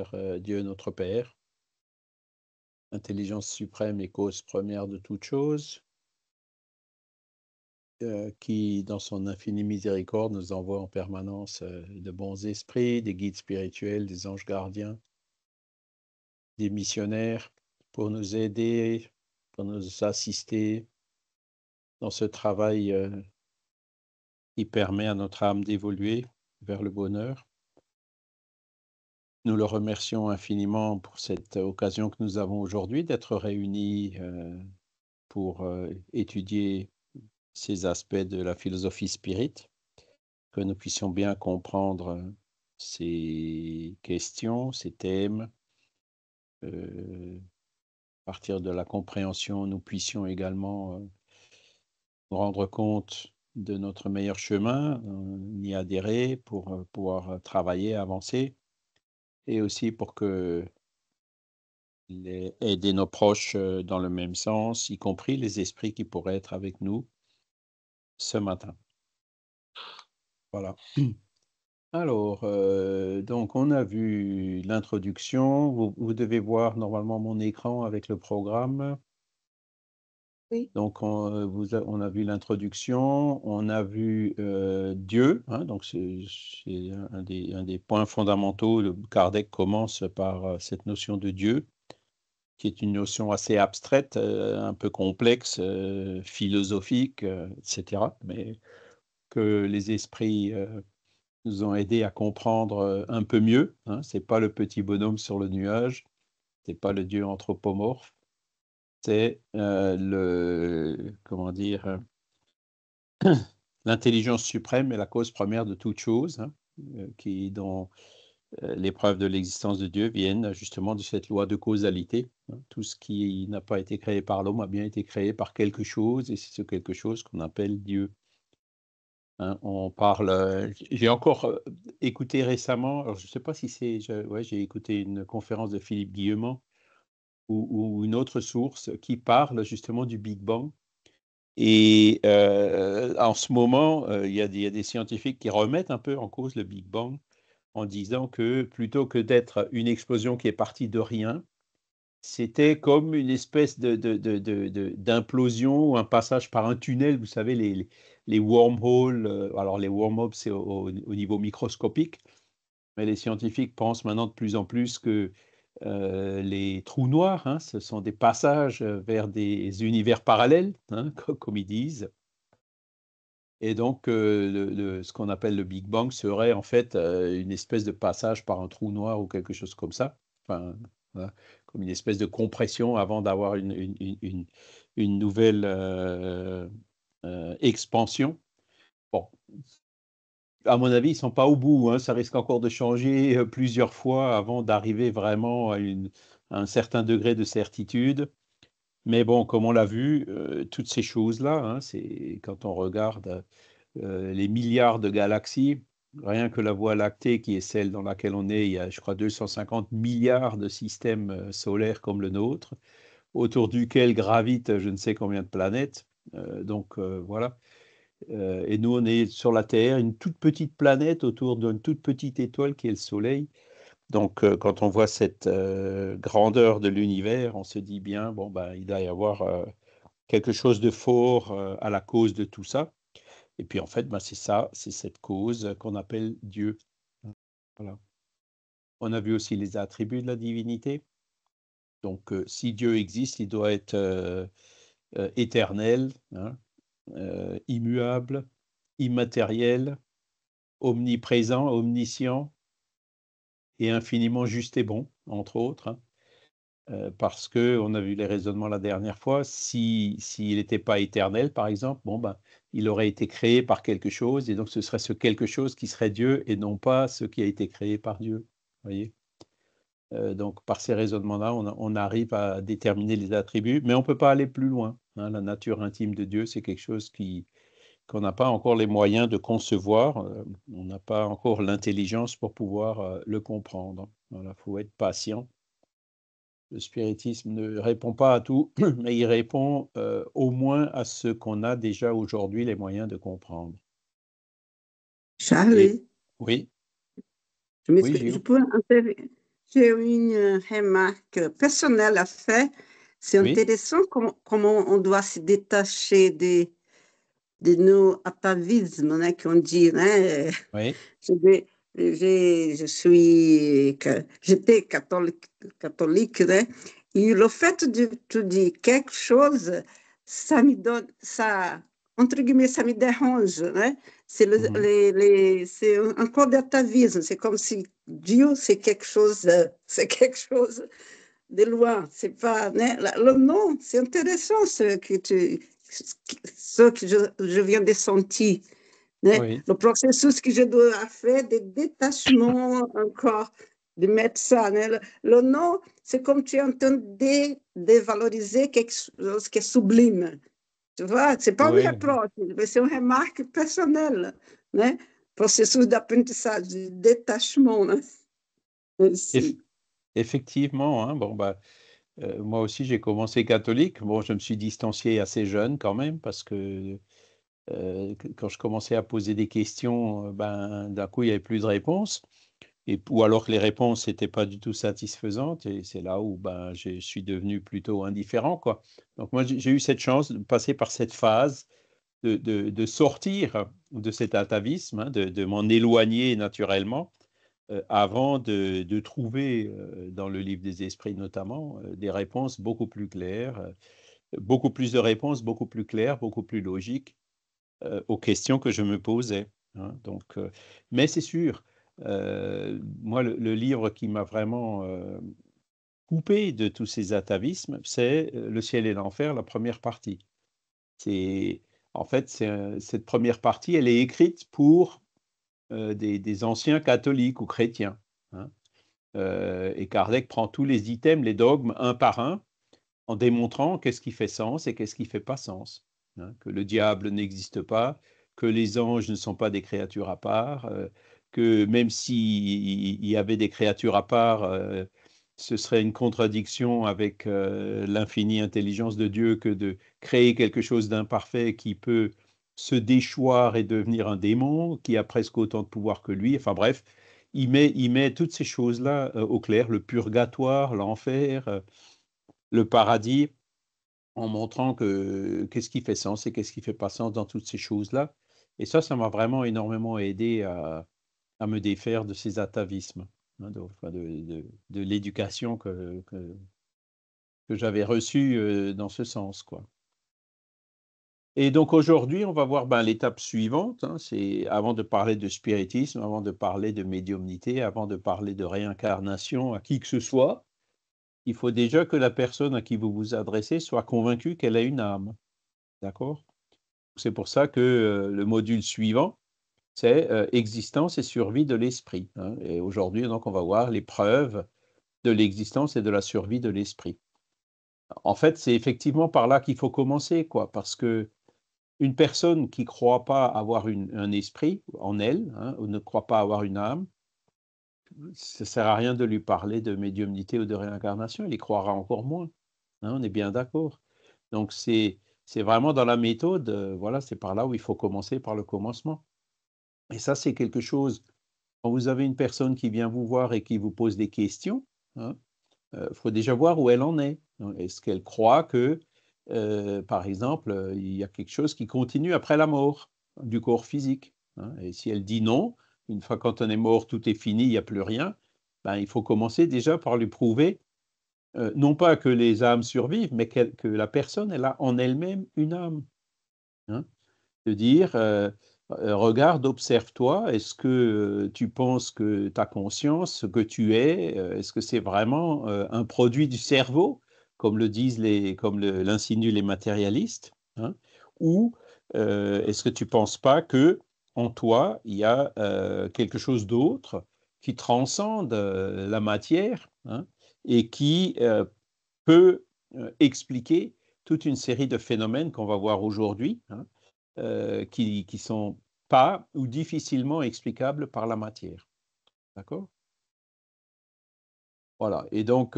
vers Dieu notre Père, intelligence suprême et cause première de toute chose, qui, dans son infinie miséricorde, nous envoie en permanence de bons esprits, des guides spirituels, des anges gardiens, des missionnaires, pour nous aider, pour nous assister dans ce travail qui permet à notre âme d'évoluer vers le bonheur. Nous le remercions infiniment pour cette occasion que nous avons aujourd'hui d'être réunis pour étudier ces aspects de la philosophie spirit, que nous puissions bien comprendre ces questions, ces thèmes. À partir de la compréhension, nous puissions également nous rendre compte de notre meilleur chemin, y adhérer pour pouvoir travailler, avancer, et aussi pour que aider nos proches dans le même sens, y compris les esprits qui pourraient être avec nous ce matin. Voilà. Alors, donc on a vu l'introduction. Vous devez voir normalement mon écran avec le programme. Oui. Donc, on a vu l'introduction, on a vu Dieu, hein, donc c'est un des points fondamentaux. Kardec commence par cette notion de Dieu, qui est une notion assez abstraite, un peu complexe, philosophique, etc., mais que les esprits nous ont aidés à comprendre un peu mieux. Hein. Ce n'est pas le petit bonhomme sur le nuage, ce n'est pas le Dieu anthropomorphe, c'est comment dire, l'intelligence suprême est la cause première de toute chose, hein, dont les preuves de l'existence de Dieu viennent justement de cette loi de causalité. Hein. Tout ce qui n'a pas été créé par l'homme a bien été créé par quelque chose, et c'est ce quelque chose qu'on appelle Dieu. Hein, on parle. J'ai encore écouté récemment, alors je ne sais pas si c'est. J'ai écouté une conférence de Philippe Guillemont ou une autre source qui parle justement du Big Bang. Et en ce moment, il y a des scientifiques qui remettent un peu en cause le Big Bang en disant que plutôt que d'être une explosion qui est partie de rien, c'était comme une espèce d'implosion ou un passage par un tunnel. Vous savez, les wormholes. Alors, les wormholes, c'est au niveau microscopique, mais les scientifiques pensent maintenant de plus en plus que les trous noirs, hein, ce sont des passages vers des univers parallèles, hein, comme ils disent. Et donc, ce qu'on appelle le Big Bang serait en fait une espèce de passage par un trou noir ou quelque chose comme ça. Enfin, voilà, comme une espèce de compression avant d'avoir une nouvelle expansion. Bon, à mon avis, ils ne sont pas au bout. Hein. Ça risque encore de changer plusieurs fois avant d'arriver vraiment à un certain degré de certitude. Mais bon, comme on l'a vu, toutes ces choses-là, hein, c'est quand on regarde les milliards de galaxies, rien que la Voie lactée, qui est celle dans laquelle on est, il y a, je crois, 250 milliards de systèmes solaires comme le nôtre, autour duquel gravitent je ne sais combien de planètes. Donc voilà. Et nous, on est sur la Terre, une toute petite planète autour d'une toute petite étoile qui est le Soleil. Donc, quand on voit cette grandeur de l'univers, on se dit bien, bon, ben, il doit y avoir quelque chose de fort à la cause de tout ça. Et puis, en fait, ben, c'est ça, c'est cette cause qu'on appelle Dieu. Voilà. On a vu aussi les attributs de la divinité. Donc, si Dieu existe, il doit être éternel, hein, immuable, immatériel, omniprésent, omniscient et infiniment juste et bon, entre autres. Hein. Parce qu'on a vu les raisonnements la dernière fois, s'il n'était pas éternel, par exemple, bon, ben, il aurait été créé par quelque chose, et donc ce serait ce quelque chose qui serait Dieu, et non pas ce qui a été créé par Dieu. Voyez. Donc, par ces raisonnements-là, on arrive à déterminer les attributs, mais on ne peut pas aller plus loin. Hein. La nature intime de Dieu, c'est quelque chose qu'on n'a pas encore les moyens de concevoir, on n'a pas encore l'intelligence pour pouvoir le comprendre. Voilà, faut être patient. Le spiritisme ne répond pas à tout, mais il répond au moins à ce qu'on a déjà aujourd'hui les moyens de comprendre. Et Charlie, oui, je oui, m'excuse, Gilles. je peux intervenir. j'ai une remarque personnelle à faire. C'est Oui, intéressant comment on doit se détacher de nos atavismes, né, qu'on dit. Né? oui, Je, vais- je suis, j'étais catholique, né? Et le fait de tu dire quelque chose, ça me donne, ça, entre guillemets, ça me dérange, né? mhm, C'est un code d'atavisme, c'est comme si Dieu, c'est quelque chose de loin, c'est pas, né? Le nom, c'est intéressant ce que je viens de sentir. Né? oui, Le processus que je dois faire de détachement encore, de mettre ça. Né? Le nom, c'est comme tu es en train de valoriser quelque chose qui est sublime. Tu vois, c'est pas un oui. reproche, mais c'est une remarque personnelle. Né? Processus d'apprentissage, de détachement. Né? Eff- Merci. Effectivement, hein, bon, bah, moi aussi j'ai commencé catholique. Bon, je me suis distancié assez jeune quand même parce que quand je commençais à poser des questions, ben, d'un coup il n'y avait plus de réponses. Ou alors que les réponses n'étaient pas du tout satisfaisantes, et c'est là où ben, je suis devenu plutôt indifférent, quoi. Donc moi, j'ai eu cette chance de passer par cette phase de sortir de cet atavisme, hein, de m'en éloigner naturellement, avant de trouver, dans le livre des esprits notamment, des réponses beaucoup plus claires, beaucoup plus de réponses, beaucoup plus claires, beaucoup plus logiques aux questions que je me posais, hein. Donc, mais c'est sûr, moi, le livre qui m'a vraiment coupé de tous ces atavismes, c'est Le ciel et l'enfer, la première partie. C'est, en fait, cette première partie, elle est écrite pour des anciens catholiques ou chrétiens, hein. Et Kardec prend tous les items, les dogmes, un par un, en démontrant qu'est-ce qui fait sens et qu'est-ce qui ne fait pas sens, hein. Que le diable n'existe pas, que les anges ne sont pas des créatures à part, que même s'il y avait des créatures à part, ce serait une contradiction avec l'infinie intelligence de Dieu que de créer quelque chose d'imparfait qui peut se déchoir et devenir un démon, qui a presque autant de pouvoir que lui. Enfin bref, il met toutes ces choses-là au clair, le purgatoire, l'enfer, le paradis, en montrant que qu'est-ce qui fait sens et qu'est-ce qui fait pas sens dans toutes ces choses-là. Et ça m'a vraiment énormément aidé à me défaire de ces atavismes, hein, enfin, de l'éducation que j'avais reçue dans ce sens, quoi. Et donc aujourd'hui, on va voir ben, l'étape suivante, hein, c'est avant de parler de spiritisme, avant de parler de médiumnité, avant de parler de réincarnation à qui que ce soit, il faut déjà que la personne à qui vous vous adressez soit convaincue qu'elle a une âme. D'accord? C'est pour ça que le module suivant, c'est existence et survie de l'esprit, hein. Et aujourd'hui, donc, on va voir les preuves de l'existence et de la survie de l'esprit. En fait, c'est effectivement par là qu'il faut commencer, quoi, parce que une personne qui ne croit pas avoir un esprit en elle, hein, ou ne croit pas avoir une âme, ça ne sert à rien de lui parler de médiumnité ou de réincarnation, il y croira encore moins, hein, on est bien d'accord. Donc, c'est vraiment dans la méthode, voilà, c'est par là où il faut commencer, par le commencement. Et ça, c'est quelque chose, quand vous avez une personne qui vient vous voir et qui vous pose des questions, hein, faut déjà voir où elle en est, hein. Est-ce qu'elle croit que, par exemple, il y a quelque chose qui continue après la mort du corps physique, hein? Et si elle dit non, une fois quand on est mort, tout est fini, il n'y a plus rien, ben, il faut commencer déjà par lui prouver, non pas que les âmes survivent, mais que la personne, elle a en elle-même une âme, hein. De dire, regarde, observe-toi, est-ce que tu penses que ta conscience, ce que tu es, est-ce que c'est vraiment un produit du cerveau, comme le disent comme l'insinuent les matérialistes, hein, ou est-ce que tu ne penses pas que en toi, il y a quelque chose d'autre qui transcende la matière, hein, et qui peut expliquer toute une série de phénomènes qu'on va voir aujourd'hui, hein, qui sont pas ou difficilement explicables par la matière. D'accord? Voilà. Et donc,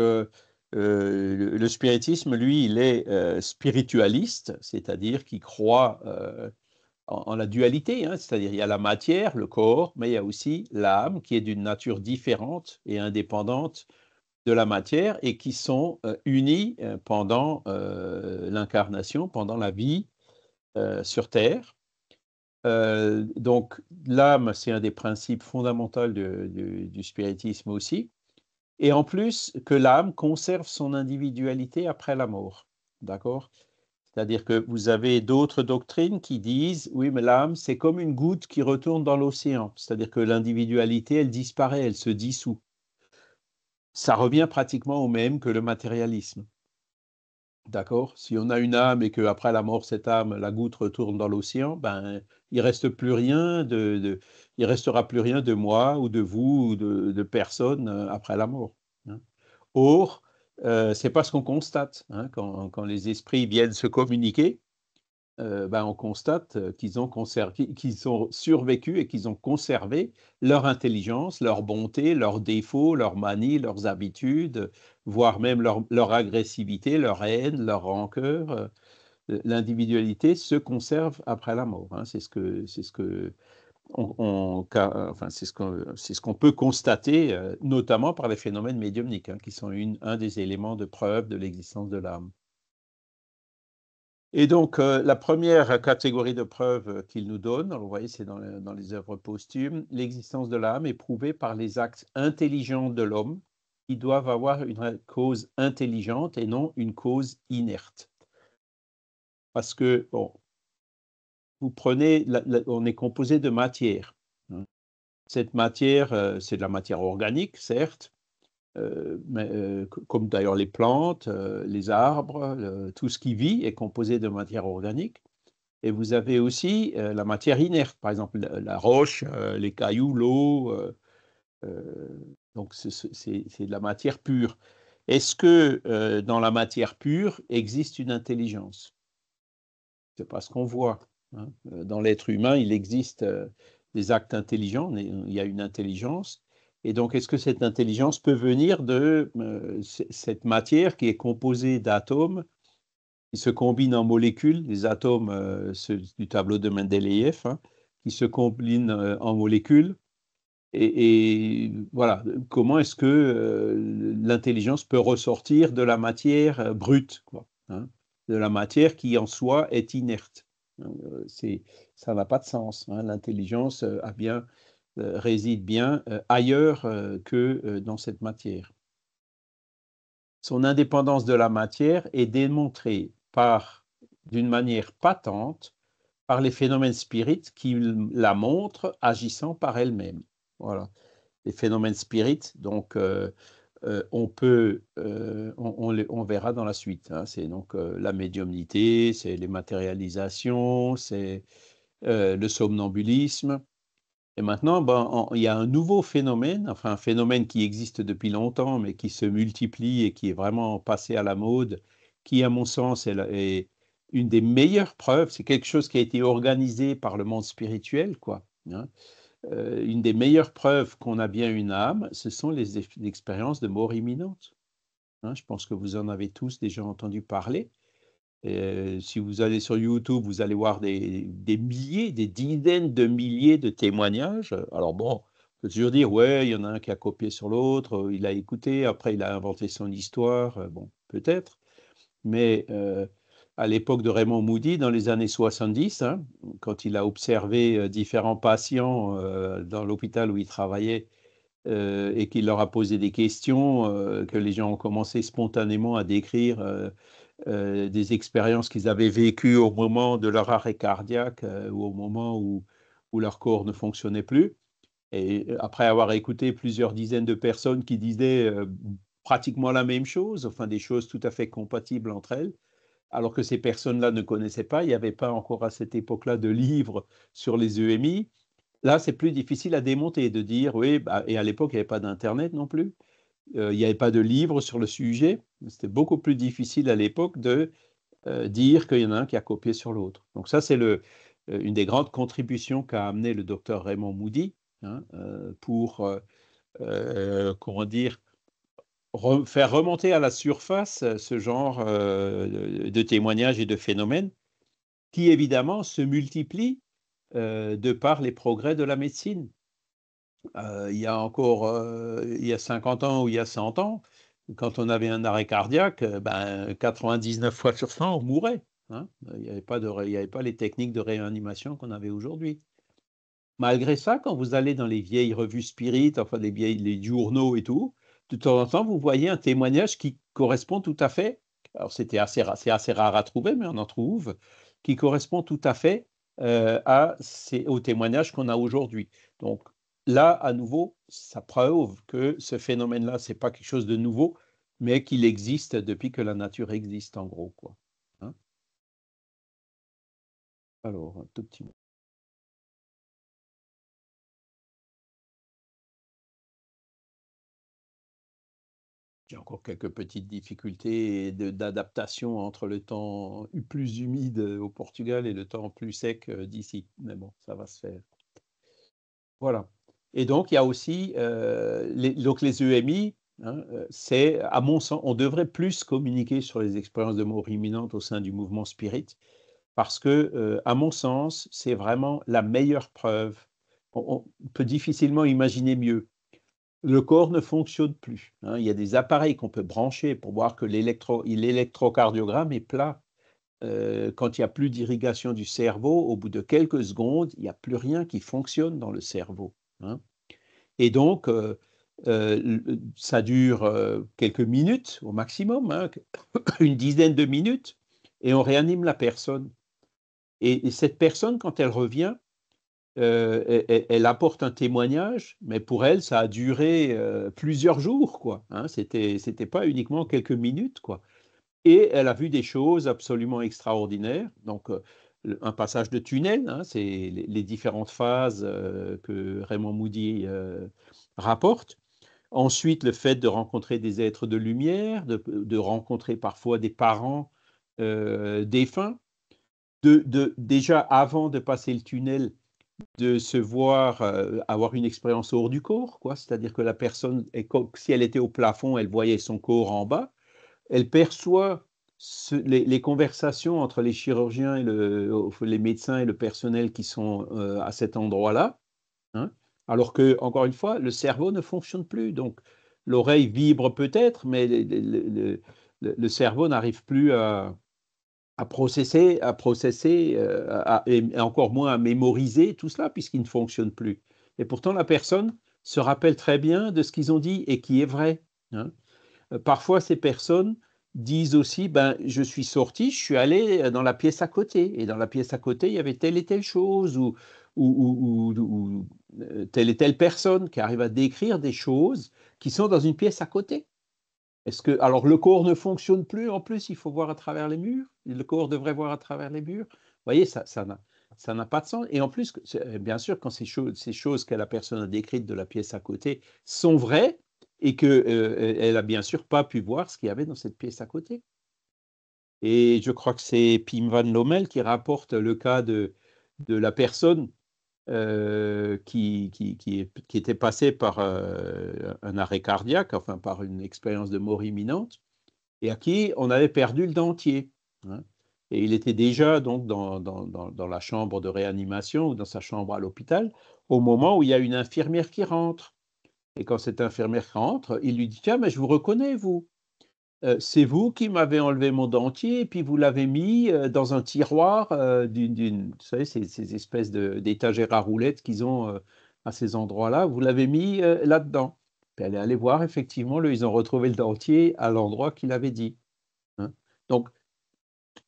le spiritisme, lui, il est spiritualiste, c'est-à-dire qu'il croit en la dualité, hein, c'est-à-dire il y a la matière, le corps, mais il y a aussi l'âme qui est d'une nature différente et indépendante de la matière et qui sont unis pendant l'incarnation, pendant la vie sur Terre. Donc, l'âme, c'est un des principes fondamentaux du spiritisme aussi. Et en plus, que l'âme conserve son individualité après la mort. D'accord? C'est-à-dire que vous avez d'autres doctrines qui disent, oui, mais l'âme, c'est comme une goutte qui retourne dans l'océan. C'est-à-dire que l'individualité, elle disparaît, elle se dissout. Ça revient pratiquement au même que le matérialisme. D'accord? Si on a une âme et qu'après la mort, cette âme, la goutte retourne dans l'océan, ben, il restera plus rien de moi ou de vous ou de personne après la mort. Hein. Or, c'est pas ce qu'on constate. Hein, quand les esprits viennent se communiquer, ben, on constate qu'ils ont survécu et qu'ils ont conservé leur intelligence, leur bonté, leurs défauts, leurs manies, leurs habitudes, voire même leur agressivité, leur haine, leur rancœur. L'individualité se conserve après la mort. Hein. C'est ce qu'on peut constater, notamment par les phénomènes médiumniques, hein, qui sont un des éléments de preuve de l'existence de l'âme. Et donc, la première catégorie de preuves qu'il nous donne, vous voyez, c'est dans les œuvres posthumes, l'existence de l'âme est prouvée par les actes intelligents de l'homme qui doivent avoir une cause intelligente et non une cause inerte. Parce que, bon, vous prenez, on est composé de matière. Hein. Cette matière, c'est de la matière organique, certes, mais, comme d'ailleurs les plantes, les arbres, tout ce qui vit est composé de matière organique. Et vous avez aussi la matière inerte, par exemple la roche, les cailloux, l'eau. Donc, c'est de la matière pure. Est-ce que dans la matière pure existe une intelligence? C'est pas ce qu'on voit. Hein. Dans l'être humain, il existe des actes intelligents, il y a une intelligence. Et donc, est-ce que cette intelligence peut venir de cette matière qui est composée d'atomes qui se combinent en molécules, les atomes du tableau de Mendeleïev, hein, qui se combinent en molécules. Et voilà, comment est-ce que l'intelligence peut ressortir de la matière brute, quoi, hein, de la matière qui en soi est inerte. Ça n'a pas de sens. Hein. L'intelligence réside bien ailleurs que dans cette matière. Son indépendance de la matière est démontrée d'une manière patente par les phénomènes spirites qui la montrent agissant par elle-même. Voilà. Les phénomènes spirites, donc on verra dans la suite. Hein. C'est donc la médiumnité, c'est les matérialisations, c'est le somnambulisme. Et maintenant, il y a un nouveau phénomène, enfin un phénomène qui existe depuis longtemps, mais qui se multiplie et qui est vraiment passé à la mode, qui, à mon sens, est une des meilleures preuves. C'est quelque chose qui a été organisé par le monde spirituel, quoi. Hein. Une des meilleures preuves qu'on a bien une âme, ce sont les expériences de mort imminente. Hein. Je pense que vous en avez tous déjà entendu parler. Si vous allez sur YouTube, vous allez voir des milliers, des dizaines de milliers de témoignages. Alors bon, on peut toujours dire, ouais, il y en a un qui a copié sur l'autre, il a écouté, après il a inventé son histoire, bon, peut-être. Mais à l'époque de Raymond Moody, dans les années 70, hein, quand il a observé différents patients dans l'hôpital où il travaillait et qu'il leur a posé des questions, que les gens ont commencé spontanément à décrire des expériences qu'ils avaient vécues au moment de leur arrêt cardiaque ou au moment où leur corps ne fonctionnait plus. Et après avoir écouté plusieurs dizaines de personnes qui disaient pratiquement la même chose, enfin des choses tout à fait compatibles entre elles, alors que ces personnes-là ne connaissaient pas, il n'y avait pas encore à cette époque-là de livres sur les EMI. Là, c'est plus difficile à démonter, de dire, oui, et à l'époque, il n'y avait pas d'Internet non plus, il n'y avait pas de livres sur le sujet, c'était beaucoup plus difficile à l'époque de dire qu'il y en a un qui a copié sur l'autre. Donc ça, c'est une des grandes contributions qu'a amené le docteur Raymond Moody, hein, pour, comment dire, faire remonter à la surface ce genre de témoignages et de phénomènes qui, évidemment, se multiplient de par les progrès de la médecine. Il y a 50 ans ou il y a 100 ans, quand on avait un arrêt cardiaque, 99 fois sur 100, on mourait. Hein. Il n'y avait pas les techniques de réanimation qu'on avait aujourd'hui. Malgré ça, quand vous allez dans les vieilles revues Spirit, enfin les journaux et tout, de temps en temps, vous voyez un témoignage qui correspond tout à fait, alors c'est assez rare à trouver, mais on en trouve, qui correspond tout à fait au témoignage qu'on a aujourd'hui. Donc là, à nouveau, ça prouve que ce phénomène-là, ce n'est pas quelque chose de nouveau, mais qu'il existe depuis que la nature existe, en gros, quoi. Hein. Alors, un tout petit mot. J'ai encore quelques petites difficultés d'adaptation entre le temps plus humide au Portugal et le temps plus sec d'ici. Mais bon, ça va se faire. Voilà. Et donc, il y a aussi les EMI. Hein, c'est, à mon sens, on devrait plus communiquer sur les expériences de mort imminente au sein du mouvement Spirit, parce que, à mon sens, c'est vraiment la meilleure preuve. On peut difficilement imaginer mieux. Le corps ne fonctionne plus. Hein. Il y a des appareils qu'on peut brancher pour voir que l'électrocardiogramme est plat. Quand il n'y a plus d'irrigation du cerveau, au bout de quelques secondes, il n'y a plus rien qui fonctionne dans le cerveau. Hein. Et donc, ça dure quelques minutes au maximum, hein, une dizaine de minutes, et on réanime la personne. Et cette personne, quand elle revient, elle apporte un témoignage, mais pour elle, ça a duré plusieurs jours, quoi. Hein, c'était pas uniquement quelques minutes, quoi. Et elle a vu des choses absolument extraordinaires. Donc, un passage de tunnel, hein, c'est les différentes phases que Raymond Moody rapporte. Ensuite, le fait de rencontrer des êtres de lumière, de rencontrer parfois des parents défunts, déjà avant de passer le tunnel, de se voir avoir une expérience hors du corps, quoi. C'est-à-dire que la personne, si elle était au plafond, elle voyait son corps en bas, elle perçoit les conversations entre les chirurgiens et les médecins et le personnel qui sont à cet endroit-là, hein, alors que, encore une fois, le cerveau ne fonctionne plus. Donc, l'oreille vibre peut-être, mais le cerveau n'arrive plus à processer, et encore moins à mémoriser tout cela, puisqu'il ne fonctionne plus. Et pourtant, la personne se rappelle très bien de ce qu'ils ont dit et qui est vrai. Hein. Parfois, ces personnes disent aussi, je suis sorti, je suis allé dans la pièce à côté, et dans la pièce à côté, il y avait telle et telle chose, ou telle et telle personne qui arrive à décrire des choses qui sont dans une pièce à côté. Alors, le corps ne fonctionne plus, en plus, il faut voir à travers les murs. Le corps devrait voir à travers les murs. Vous voyez, ça n'a pas de sens. Et en plus, bien sûr, quand ces choses que la personne a décrites de la pièce à côté sont vraies, et qu'elle n'a bien sûr pas pu voir ce qu'il y avait dans cette pièce à côté. Et je crois que c'est Pim van Lommel qui rapporte le cas de la personne qui était passé par un arrêt cardiaque, enfin par une expérience de mort imminente, et à qui on avait perdu le dentier. Hein. Et il était déjà donc dans la chambre de réanimation ou dans sa chambre à l'hôpital au moment où il y a une infirmière qui rentre. Et quand cette infirmière rentre, il lui dit: «Tiens, mais je vous reconnais, vous. C'est vous qui m'avez enlevé mon dentier et puis vous l'avez mis dans un tiroir vous savez, ces espèces d'étagères à roulettes qu'ils ont à ces endroits-là, vous l'avez mis là-dedans.» Puis elle est allée voir, effectivement, ils ont retrouvé le dentier à l'endroit qu'il avait dit. Hein. Donc,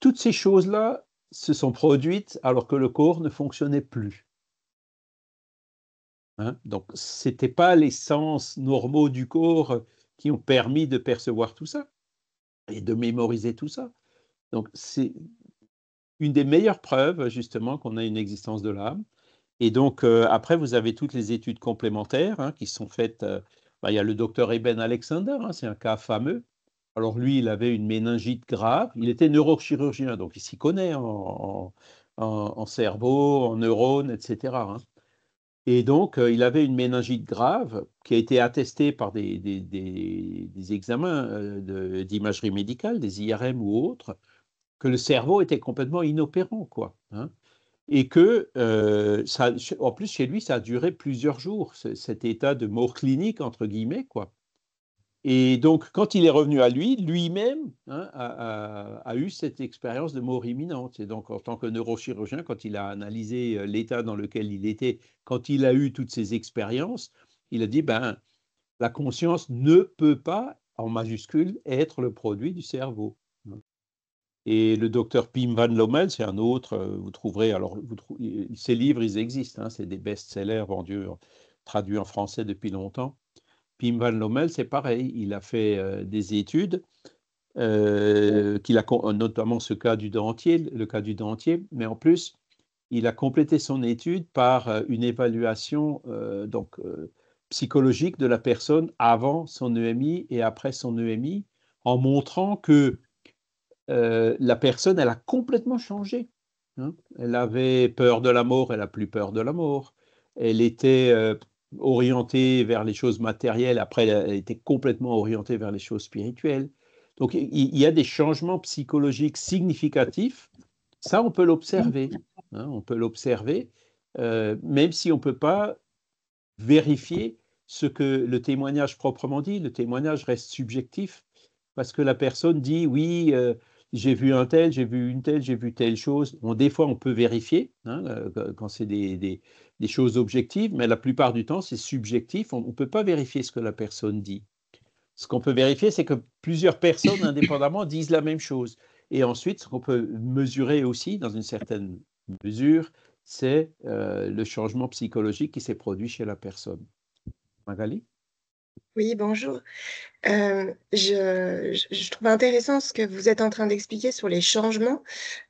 toutes ces choses-là se sont produites alors que le corps ne fonctionnait plus. Hein. Donc, ce n'était pas les sens normaux du corps qui ont permis de percevoir tout ça et de mémoriser tout ça. Donc, c'est une des meilleures preuves, justement, qu'on a une existence de l'âme. Et donc, après, vous avez toutes les études complémentaires hein, qui sont faites. Il y a le docteur Eben Alexander, hein, c'est un cas fameux. Alors, lui, il avait une méningite grave. Il était neurochirurgien, donc il s'y connaît en cerveau, en neurones, etc. Hein. Et donc, il avait une méningite grave qui a été attestée par des examens d'imagerie médicale, des IRM ou autres, que le cerveau était complètement inopérant, quoi. Hein. Et que, en plus, chez lui, ça a duré plusieurs jours, cet état de mort clinique, entre guillemets, quoi. Et donc, quand il est revenu à lui-même a eu cette expérience de mort imminente. Et donc, en tant que neurochirurgien, quand il a analysé l'état dans lequel il était, quand il a eu toutes ces expériences, il a dit, ben, la conscience ne peut pas, en majuscule, être le produit du cerveau. Et le docteur Pim van Lommel, c'est un autre, vous trouverez, alors ces livres, ils existent, c'est des best-sellers vendus, traduits en français depuis longtemps. Pim van Lommel, c'est pareil, il a fait des études, notamment ce cas du dentier, le cas du dentier, mais en plus, il a complété son étude par une évaluation psychologique de la personne avant son EMI et après son EMI, en montrant que la personne, elle a complètement changé. Elle avait peur de la mort, elle n'a plus peur de la mort. Elle était orientée vers les choses matérielles, après elle était complètement orientée vers les choses spirituelles. Donc il y a des changements psychologiques significatifs. Ça, on peut l'observer. On peut l'observer, même si on ne peut pas vérifier ce que le témoignage proprement dit. Le témoignage reste subjectif parce que la personne dit oui, j'ai vu un tel, j'ai vu une telle, j'ai vu telle chose. Bon, des fois, on peut vérifier quand c'est des choses objectives, mais la plupart du temps, c'est subjectif. On ne peut pas vérifier ce que la personne dit. Ce qu'on peut vérifier, c'est que plusieurs personnes indépendamment disent la même chose. Et ensuite, ce qu'on peut mesurer aussi, dans une certaine mesure, c'est le changement psychologique qui s'est produit chez la personne. Magali? Oui, bonjour. Je trouve intéressant ce que vous êtes en train d'expliquer sur les changements.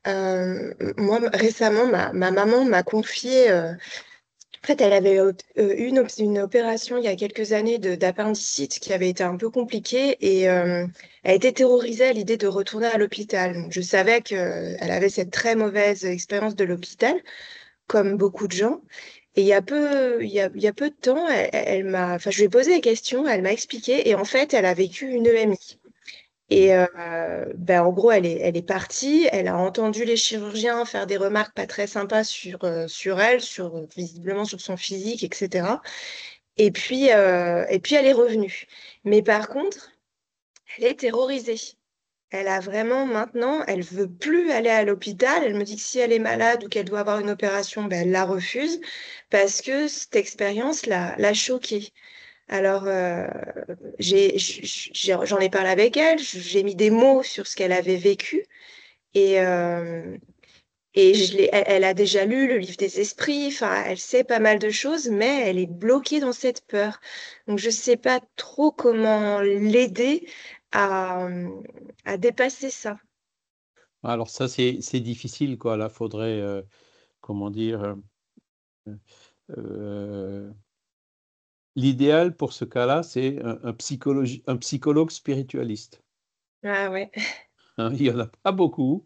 Moi, récemment, ma maman m'a confié, en fait, elle avait eu une opération il y a quelques années d'appendicite qui avait été un peu compliquée et elle a été terrorisée à l'idée de retourner à l'hôpital. Donc, je savais qu'elle avait cette très mauvaise expérience de l'hôpital, comme beaucoup de gens. Et il y a peu de temps, enfin, je lui ai posé des questions, elle m'a expliqué, et en fait, elle a vécu une EMI. Et ben, en gros, elle est partie, elle a entendu les chirurgiens faire des remarques pas très sympas sur elle, visiblement sur son physique, etc. Et puis elle est revenue. Mais par contre, elle est terrorisée. Elle a vraiment maintenant, elle veut plus aller à l'hôpital. Elle me dit que si elle est malade ou qu'elle doit avoir une opération, ben, elle la refuse parce que cette expérience l'a choquée. Alors, j'en ai parlé avec elle, j'ai mis des mots sur ce qu'elle avait vécu et, elle a déjà lu le livre des esprits, enfin, elle sait pas mal de choses, mais elle est bloquée dans cette peur. Donc, je sais pas trop comment l'aider à, à dépasser ça. Alors ça, c'est difficile, quoi. Là, faudrait, comment dire, euh, l'idéal pour ce cas-là, c'est un psychologue spiritualiste. Ah ouais. Il n'y en a pas beaucoup,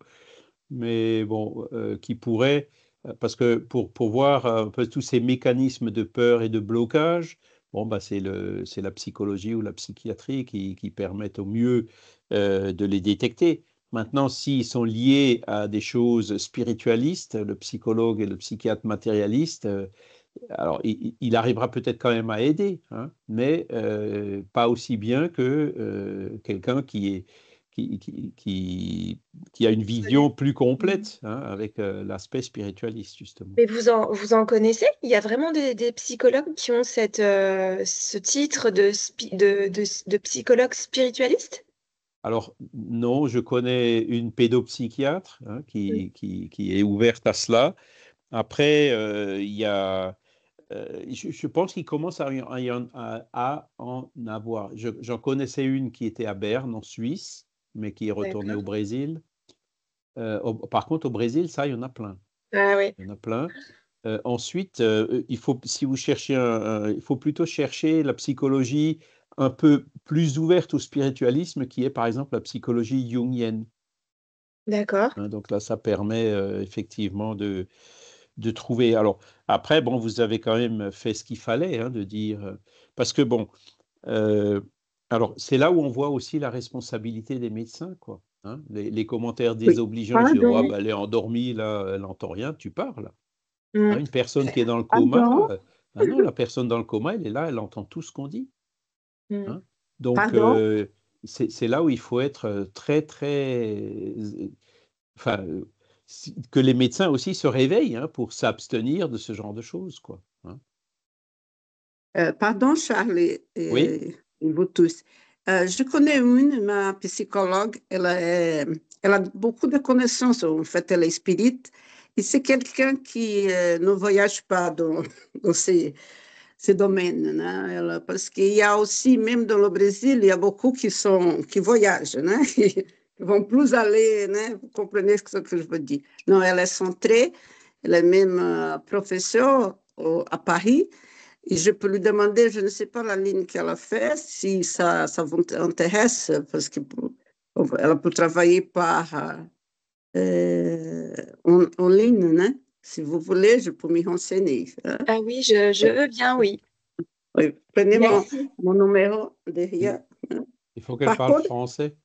mais bon, qui pourrait, parce que pour voir un peu tous ces mécanismes de peur et de blocage, bon, bah, c'est la psychologie ou la psychiatrie qui permettent au mieux de les détecter. Maintenant, s'ils sont liés à des choses spiritualistes, le psychologue et le psychiatre matérialiste, alors il arrivera peut-être quand même à aider, mais pas aussi bien que quelqu'un qui a une vision plus complète avec l'aspect spiritualiste, justement. Mais vous en connaissez? Il y a vraiment des psychologues qui ont ce titre de psychologue spiritualiste? Alors, non, je connais une pédopsychiatre qui est ouverte à cela. Après, il y a, je pense qu'il commence à en avoir. J'en connaissais une qui était à Berne, en Suisse, mais qui est retournée au D'accord. Brésil. Par contre, au Brésil, ça, il y en a plein. Ah oui. Il y en a plein. Ensuite, si vous cherchez il faut plutôt chercher la psychologie un peu plus ouverte au spiritualisme, qui est par exemple la psychologie jungienne. D'accord. Donc là, ça permet effectivement de trouver. Alors après, bon, vous avez quand même fait ce qu'il fallait, de dire, parce que bon, euh, alors c'est là où on voit aussi la responsabilité des médecins, quoi. Les commentaires Oui. désobligeants sur oh, Pardon, bah, elle est endormie là, elle n'entend rien, tu parles. Mm. Une personne qui est dans le coma, pardon. ah non, la personne dans le coma, elle est là, elle entend tout ce qu'on dit. Mm. hein. Donc, Pardon? c'est là où il faut être très, très... Enfin, que les médecins aussi se réveillent hein, pour s'abstenir de ce genre de choses, quoi. Hein. Pardon, Charles Oui, et vous tous. Je connais ma psychologue, elle a beaucoup de connaissances, en fait, elle est spirit, et c'est quelqu'un qui ne voyage pas dans ces domaines, hein, parce qu'il y a aussi, même dans le Brésil, il y a beaucoup qui voyagent, hein, qui vont plus aller, hein, vous comprenez ce que je veux dire. Non, elle est centrée, elle est même professeure à Paris, et je peux lui demander, je ne sais pas la ligne qu'elle a fait, si ça vous intéresse, parce qu'elle peut travailler en ligne, hein. Si vous voulez, je peux m'y renseigner. Hein. Ah oui, je veux bien, oui. Oui, prenez Merci. mon numéro il, derrière. Hein. il faut qu'elle Par parle contre, français.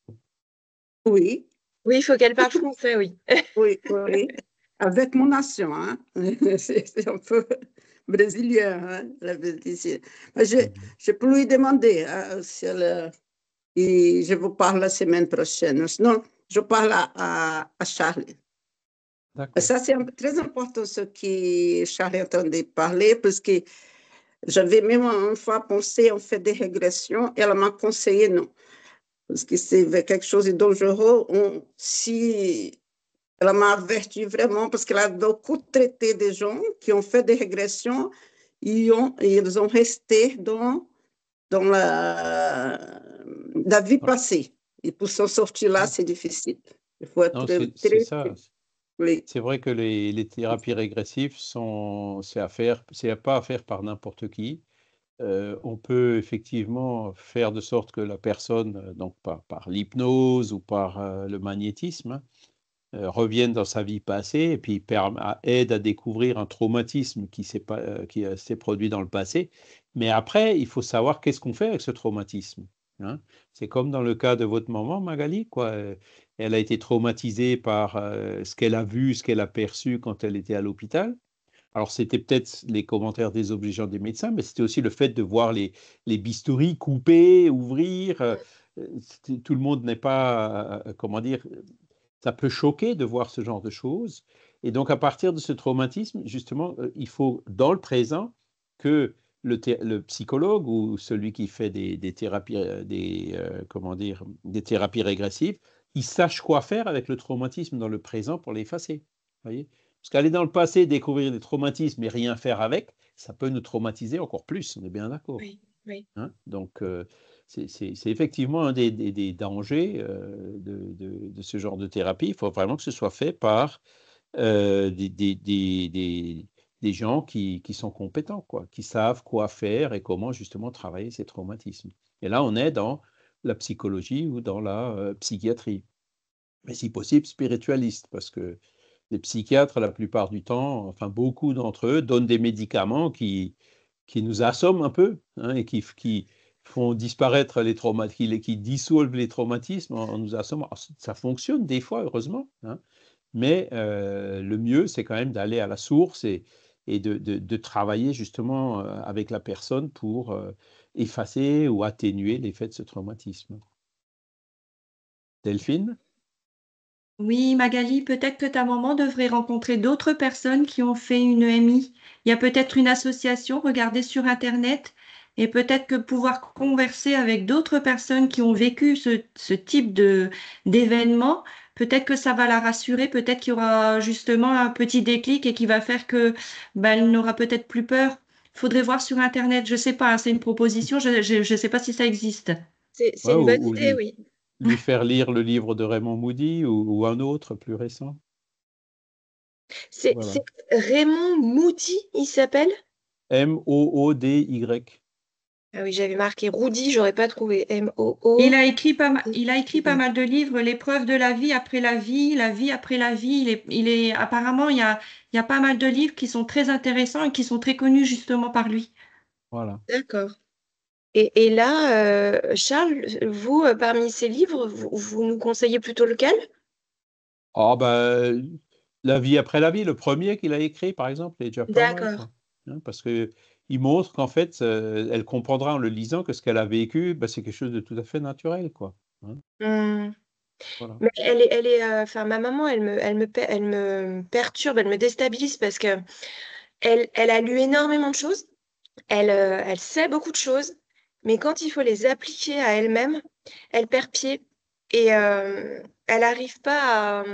oui, Oui, il faut qu'elle parle français, oui. oui, oui, avec mon accent, hein. C'est un peu brésilien, hein, la Belgique. Mais Mhm. je peux lui demander hein, si elle, et je vous parle la semaine prochaine. Sinon, je parle à Charlie. D'accord. Ça, c'est très important ce que Charlie entendait parler, parce que j'avais même une fois pensé en fait des régressions, et elle m'a conseillé non, parce que c'est quelque chose de dangereux. Si elle m'a averti vraiment, parce qu'elle a beaucoup traité des gens qui ont fait des régressions et ils ont resté dans la vie Ouais. passée. Et pour s'en sortir là, Ouais. c'est difficile. Il faut être Non, très, c'est très, ça. oui. C'est vrai que les thérapies régressives c'est pas à faire par n'importe qui. On peut effectivement faire de sorte que la personne, donc par l'hypnose ou par le magnétisme, hein, revienne dans sa vie passée et puis aide à découvrir un traumatisme qui s'est produit dans le passé. Mais après, il faut savoir qu'est-ce qu'on fait avec ce traumatisme. Hein. C'est comme dans le cas de votre maman, Magali, quoi. Elle a été traumatisée par ce qu'elle a vu, ce qu'elle a perçu quand elle était à l'hôpital. Alors, c'était peut-être les commentaires désobligeants des médecins, mais c'était aussi le fait de voir les bistouri couper, ouvrir. Tout le monde n'est pas, comment dire, ça peut choquer de voir ce genre de choses. Et donc, à partir de ce traumatisme, justement, il faut, dans le présent, que le psychologue ou celui qui fait des thérapies, comment dire, des thérapies régressives, il sache quoi faire avec le traumatisme dans le présent pour l'effacer. Voyez? Parce qu'aller dans le passé, découvrir des traumatismes et rien faire avec, ça peut nous traumatiser encore plus, on est bien d'accord. Oui, oui. Hein. Donc, c'est effectivement un des dangers de ce genre de thérapie. Il faut vraiment que ce soit fait par des gens qui sont compétents, quoi, qui savent quoi faire et comment justement travailler ces traumatismes. Et là, on est dans la psychologie ou dans la psychiatrie. Mais si possible, spiritualiste, parce que les psychiatres, la plupart du temps, enfin beaucoup d'entre eux, donnent des médicaments qui nous assomment un peu hein, et qui font disparaître les traumatismes, qui dissolvent les traumatismes en nous assommant. Alors, ça fonctionne des fois, heureusement, hein, mais le mieux, c'est quand même d'aller à la source et de travailler justement avec la personne pour effacer ou atténuer l'effet de ce traumatisme. Delphine? Oui, Magali, peut-être que ta maman devrait rencontrer d'autres personnes qui ont fait une EMI. Il y a peut-être une association, regardez sur Internet, et peut-être que pouvoir converser avec d'autres personnes qui ont vécu ce type d'événement, peut-être que ça va la rassurer, peut-être qu'il y aura justement un petit déclic et qui va faire que elle n'aura peut-être plus peur. Faudrait voir sur Internet, je sais pas, hein, c'est une proposition, je sais pas si ça existe. C'est Ouais, une bonne ou idée, oui. lui faire lire le livre de Raymond Moody ou un autre plus récent. C'est Voilà. Raymond Moody, il s'appelle? Moody. Ah oui, j'avais marqué Rudy, j'aurais pas trouvé. Il a écrit pas mal de livres, l'épreuve de la vie après la vie. Apparemment, il y a pas mal de livres qui sont très intéressants et qui sont très connus justement par lui. Voilà. D'accord. Et là, Charles, vous, parmi ces livres, vous nous conseillez plutôt lequel? Ah ben, La vie après la vie, le premier qu'il a écrit, par exemple, est déjà pas mal, D'accord. quoi. Hein, parce que il montre qu'en fait, elle comprendra en le lisant que ce qu'elle a vécu, bah, c'est quelque chose de tout à fait naturel, quoi. Hein, Hmm. voilà. Mais enfin, ma maman, elle me perturbe, elle me déstabilise parce que elle a lu énormément de choses, elle sait beaucoup de choses, mais quand il faut les appliquer à elle-même, elle perd pied et elle n'arrive pas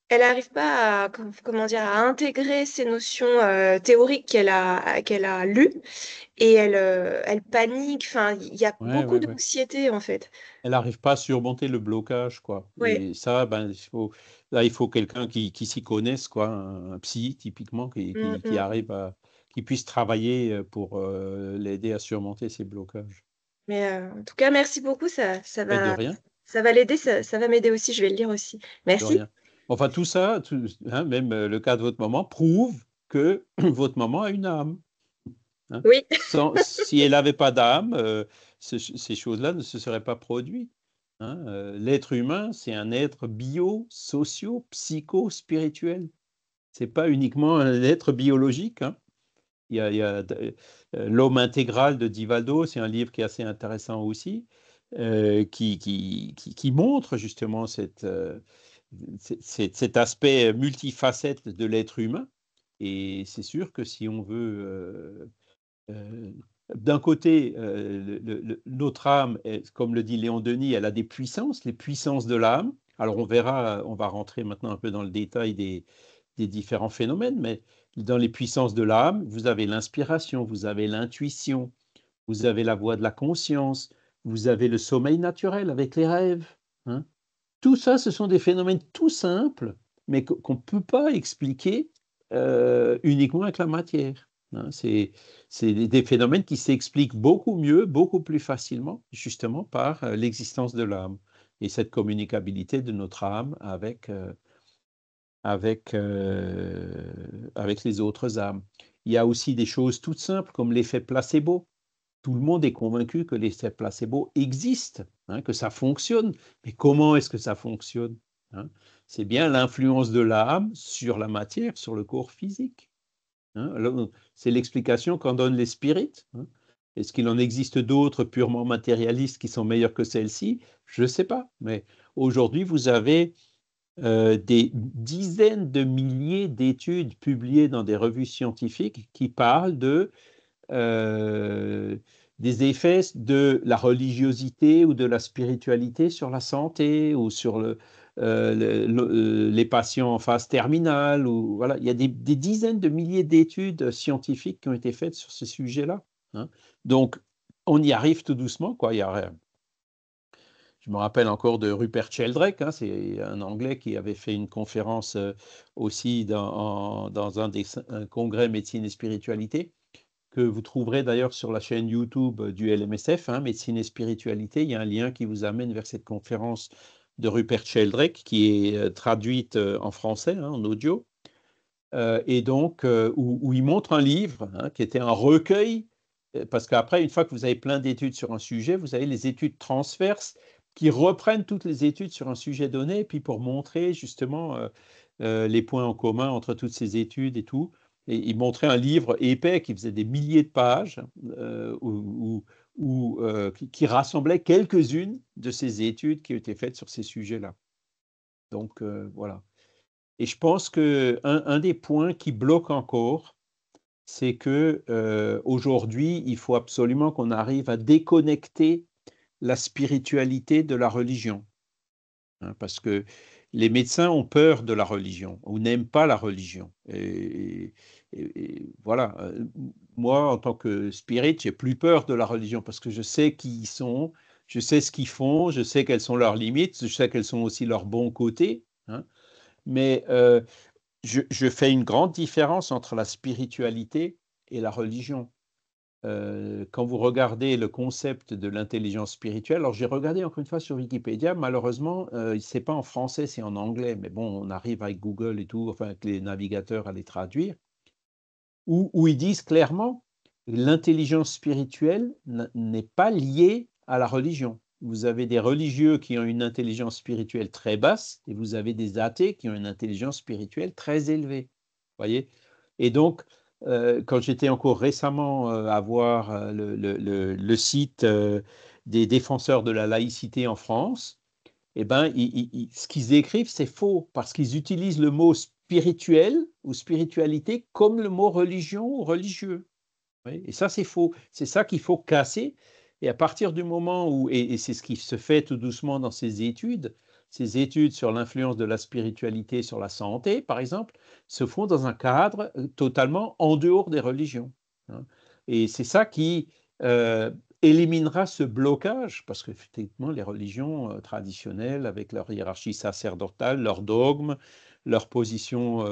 elle arrive pas à, comment dire, à intégrer ces notions théoriques qu'elle a lues et elle panique. Enfin, il y a Ouais, beaucoup ouais, ouais. d'anxiété en fait. Elle n'arrive pas à surmonter le blocage, quoi. Ouais. Et ça, ben, il faut quelqu'un qui s'y connaisse, quoi, un psy, typiquement, Mm, qui mm. arrive qui puisse travailler pour l'aider à surmonter ces blocages. Mais en tout cas, merci beaucoup. Mais de rien, Ça va l'aider, ça va m'aider aussi. Je vais le lire aussi. de Merci. rien. Enfin, tout ça, hein, même le cas de votre maman, prouve que votre maman a une âme. Hein. Oui. Si elle n'avait pas d'âme, ces choses-là ne se seraient pas produites. Hein. L'être humain, c'est un être bio, socio, psycho, spirituel. C'est pas uniquement un être biologique. Hein. Il y a L'homme intégral de Divaldo, c'est un livre qui est assez intéressant aussi, qui montre justement cet aspect multifacette de l'être humain. Et c'est sûr que si on veut d'un côté, notre âme, comme le dit Léon Denis, elle a des puissances, les puissances de l'âme. Alors on verra, on va rentrer maintenant un peu dans le détail des différents phénomènes, mais dans les puissances de l'âme, vous avez l'inspiration, vous avez l'intuition, vous avez la voix de la conscience, vous avez le sommeil naturel avec les rêves. Hein. Tout ça, ce sont des phénomènes tout simples, mais qu'on ne peut pas expliquer uniquement avec la matière. Hein. C'est des phénomènes qui s'expliquent beaucoup mieux, beaucoup plus facilement, justement par l'existence de l'âme et cette communicabilité de notre âme avec les autres âmes. Il y a aussi des choses toutes simples comme l'effet placebo. Tout le monde est convaincu que l'effet placebo existe, hein, que ça fonctionne. Mais comment est-ce que ça fonctionne? Hein? C'est bien l'influence de l'âme sur la matière, sur le corps physique. Hein? C'est l'explication qu'en donnent les spirites. Hein? Est-ce qu'il en existe d'autres purement matérialistes qui sont meilleurs que celles-ci? Je ne sais pas. Mais aujourd'hui, vous avez des dizaines de milliers d'études publiées dans des revues scientifiques qui parlent euh, des effets de la religiosité ou de la spiritualité sur la santé ou sur les patients en phase terminale. Ou, voilà. Il y a des dizaines de milliers d'études scientifiques qui ont été faites sur ces sujets-là. Hein. Donc, on y arrive tout doucement, quoi. Je me rappelle encore de Rupert Sheldrake, hein, c'est un Anglais qui avait fait une conférence aussi dans un congrès médecine et spiritualité, que vous trouverez d'ailleurs sur la chaîne YouTube du LMSF, hein, médecine et spiritualité. Il y a un lien qui vous amène vers cette conférence de Rupert Sheldrake qui est traduite en français, hein, en audio, et donc où il montre un livre hein, qui était un recueil, parce qu'après, une fois que vous avez plein d'études sur un sujet, vous avez les études transverses qui reprennent toutes les études sur un sujet donné, et puis pour montrer justement les points en commun entre toutes ces études et tout. Et il montrait un livre épais qui faisait des milliers de pages, qui rassemblait quelques-unes de ces études qui ont été faites sur ces sujets-là. Donc voilà. Et je pense un des points qui bloque encore, c'est que aujourd'hui, il faut absolument qu'on arrive à déconnecter la spiritualité de la religion. Hein, parce que les médecins ont peur de la religion ou n'aiment pas la religion. Et voilà, moi, en tant que spirit, j'ai plus peur de la religion parce que je sais qui ils sont, je sais ce qu'ils font, je sais quelles sont leurs limites, je sais quels sont aussi leurs bons côtés. Hein. Mais je fais une grande différence entre la spiritualité et la religion. Quand vous regardez le concept de l'intelligence spirituelle, alors j'ai regardé encore une fois sur Wikipédia, malheureusement, c'est pas en français, c'est en anglais, mais bon, on arrive avec Google et tout, enfin avec les navigateurs à les traduire, où ils disent clairement l'intelligence spirituelle n'est pas liée à la religion. Vous avez des religieux qui ont une intelligence spirituelle très basse et vous avez des athées qui ont une intelligence spirituelle très élevée. Voyez? Et donc, quand j'étais encore récemment à voir le site des défenseurs de la laïcité en France, eh ben, ce qu'ils écrivent, c'est faux, parce qu'ils utilisent le mot spirituel ou spiritualité comme le mot religion ou religieux. Oui, et ça, c'est faux. C'est ça qu'il faut casser. Et à partir du moment où, et c'est ce qui se fait tout doucement dans ces études sur l'influence de la spiritualité sur la santé, par exemple, se font dans un cadre totalement en dehors des religions. Hein. Et c'est ça qui éliminera ce blocage, parce qu'effectivement, les religions traditionnelles, avec leur hiérarchie sacerdotale, leurs dogmes, leur position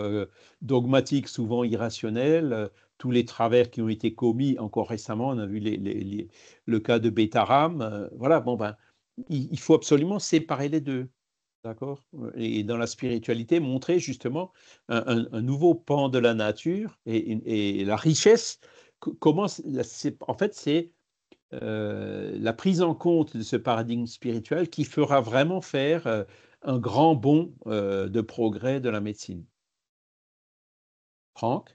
dogmatique souvent irrationnelle, tous les travers qui ont été commis encore récemment, on a vu le cas de Betaram, voilà, bon ben, il faut absolument séparer les deux, d'accord? Et dans la spiritualité, montrer justement un nouveau pan de la nature et la richesse, comment, en fait, c'est la prise en compte de ce paradigme spirituel qui fera vraiment faire un grand bond de progrès de la médecine. Franck?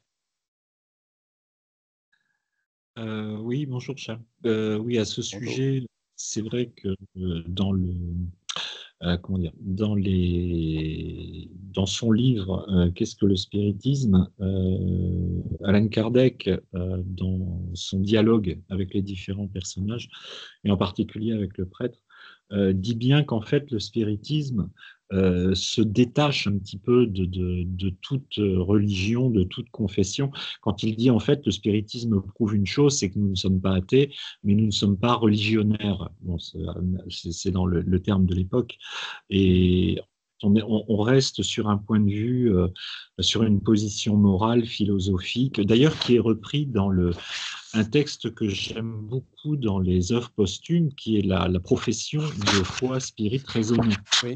Oui, bonjour Charles. Oui, à ce Bonjour. sujet, c'est vrai que dans le comment dire, dans son livre Qu'est-ce que le spiritisme, Alan Kardec, dans son dialogue avec les différents personnages, et en particulier avec le prêtre, dit bien qu'en fait le spiritisme se détache un petit peu de toute religion, de toute confession. Quand il dit en fait le spiritisme prouve une chose, c'est que nous ne sommes pas athées, mais nous ne sommes pas religionnaires. Bon, c'est dans le terme de l'époque. Et on reste sur un point de vue, sur une position morale, philosophique, d'ailleurs qui est repris dans un texte que j'aime beaucoup dans les œuvres posthumes, qui est la profession de foi, spirit, raisonné. Oui.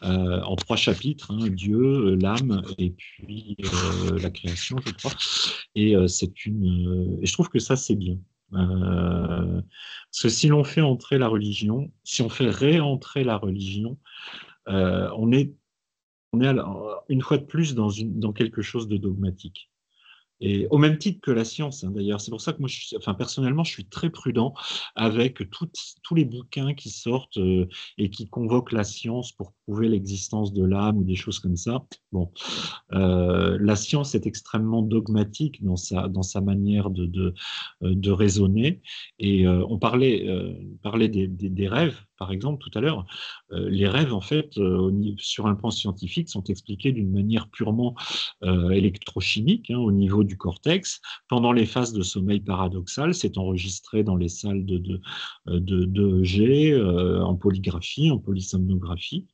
En 3 chapitres, hein, Dieu, l'âme et puis la création, je crois. Et et je trouve que ça, c'est bien. Parce que si l'on fait entrer la religion, si on fait réentrer la religion, on est une fois de plus dans quelque chose de dogmatique. Et au même titre que la science, hein, d'ailleurs. C'est pour ça que moi, personnellement, je suis très prudent avec tous les bouquins qui sortent et qui convoquent la science pour prouver l'existence de l'âme ou des choses comme ça. Bon, la science est extrêmement dogmatique dans sa manière de raisonner. Et on parlait des rêves, par exemple, tout à l'heure. Les rêves, en fait, sur un plan scientifique, sont expliqués d'une manière purement électrochimique, hein, au niveau du cortex. Pendant les phases de sommeil paradoxal, c'est enregistré dans les salles de EEG, en polygraphie, en polysomnographie.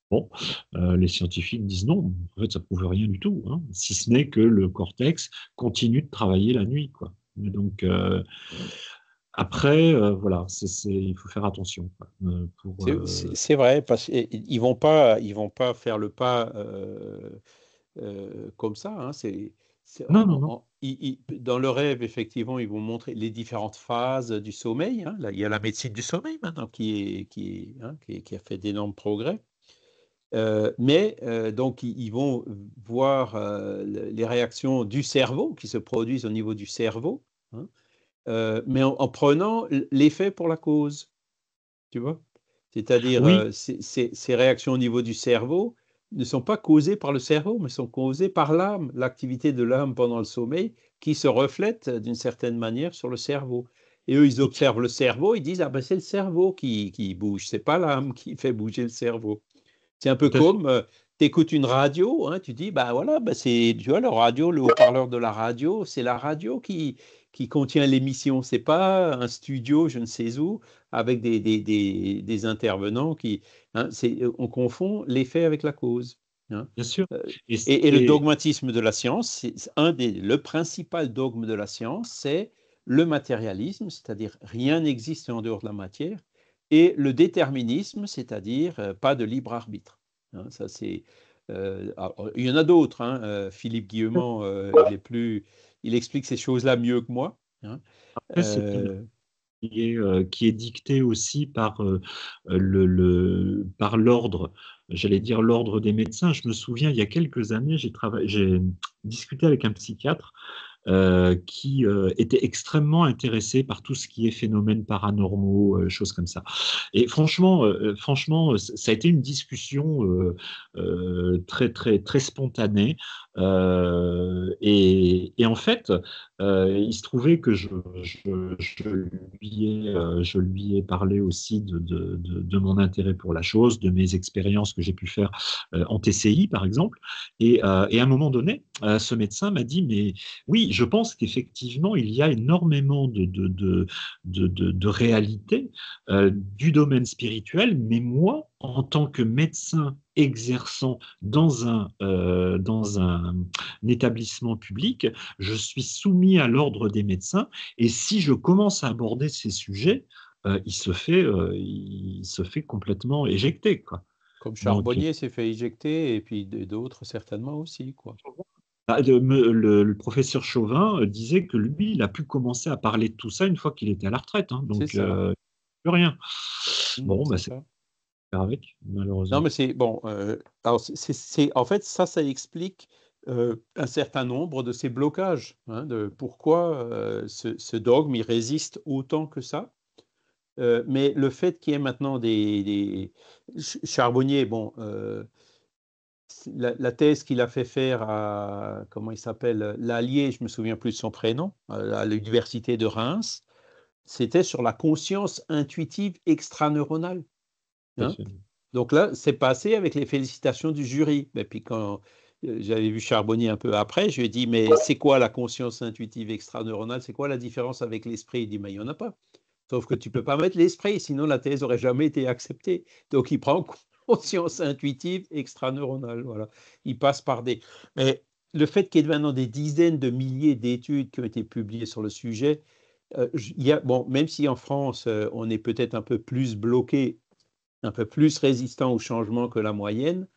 Bon, les scientifiques disent non, en fait, ça ne prouve rien du tout, hein, si ce n'est que le cortex continue de travailler la nuit, quoi. Donc, après, voilà, il faut faire attention. C'est vrai, parce qu'ils vont pas faire le pas comme ça. Hein, non. Dans le rêve, effectivement, ils vont montrer les différentes phases du sommeil. Hein. Là, il y a la médecine du sommeil maintenant qui a fait d'énormes progrès. Donc, ils vont voir les réactions du cerveau qui se produisent au niveau du cerveau, hein, mais en prenant l'effet pour la cause, tu vois. C'est-à-dire, oui. Ces réactions au niveau du cerveau ne sont pas causées par le cerveau, mais sont causées par l'âme, l'activité de l'âme pendant le sommeil qui se reflète d'une certaine manière sur le cerveau. Et eux, ils observent le cerveau, ils disent, ah ben c'est le cerveau qui bouge, c'est pas l'âme qui fait bouger le cerveau. C'est un peu comme, tu écoutes une radio, hein, tu dis, bah voilà, tu vois, le radio, le haut-parleur de la radio, c'est la radio qui contient l'émission. C'est pas un studio, je ne sais où, avec des intervenants qui. Hein, on confond l'effet avec la cause. Hein. Bien sûr. Et le dogmatisme de la science, le principal dogme de la science, c'est le matérialisme, c'est-à-dire rien n'existe en dehors de la matière, et le déterminisme, c'est-à-dire pas de libre arbitre. Hein, ça, c'est, il y en a d'autres. Hein, Philippe Guillemont, il explique ces choses-là mieux que moi. Hein. Après, qui est dicté aussi par l'ordre j'allais dire l'ordre des médecins. Je me souviens, il y a quelques années, j'ai discuté avec un psychiatre qui était extrêmement intéressé par tout ce qui est phénomènes paranormaux, choses comme ça. Et franchement, ça a été une discussion très, très, très spontanée. Et en fait, il se trouvait que je lui ai parlé aussi de mon intérêt pour la chose, de mes expériences que j'ai pu faire en TCI, par exemple. Et à un moment donné, ce médecin m'a dit, mais oui, je pense qu'effectivement, il y a énormément de réalités du domaine spirituel, mais moi, en tant que médecin exerçant dans un établissement public, je suis soumis à l'ordre des médecins, et si je commence à aborder ces sujets, il se fait complètement éjecter, quoi. Comme Donc, Charbonnier s'est fait éjecter, et puis d'autres certainement aussi, quoi. le professeur Chauvin disait que lui, il a pu commencer à parler de tout ça une fois qu'il était à la retraite, hein, C'est donc ça. plus rien. Bon, C'est c'est ça. faire avec, Non, malheureusement. mais c'est bon. Alors, en fait, ça explique un certain nombre de ces blocages, hein, de pourquoi ce dogme il résiste autant que ça. Mais le fait qu'il y ait maintenant Charbonnier, bon, la thèse qu'il a fait faire à, comment il s'appelle, l'allié, je me souviens plus de son prénom, à l'université de Reims, c'était sur la conscience intuitive extraneuronale. Hein. Donc là, c'est passé avec les félicitations du jury. Et puis quand j'avais vu Charbonnier un peu après, je lui ai dit, mais c'est quoi la conscience intuitive extraneuronale? C'est quoi la différence avec l'esprit? Il dit, mais il n'y en a pas. Sauf que tu ne peux pas mettre l'esprit, sinon la thèse n'aurait jamais été acceptée. Donc il prend conscience intuitive extraneuronale. Voilà. Il passe par des... Mais le fait qu'il y ait maintenant des dizaines de milliers d'études qui ont été publiées sur le sujet, bon, même si en France, on est peut-être un peu plus bloqué, un peu plus résistant au changement que la moyenne,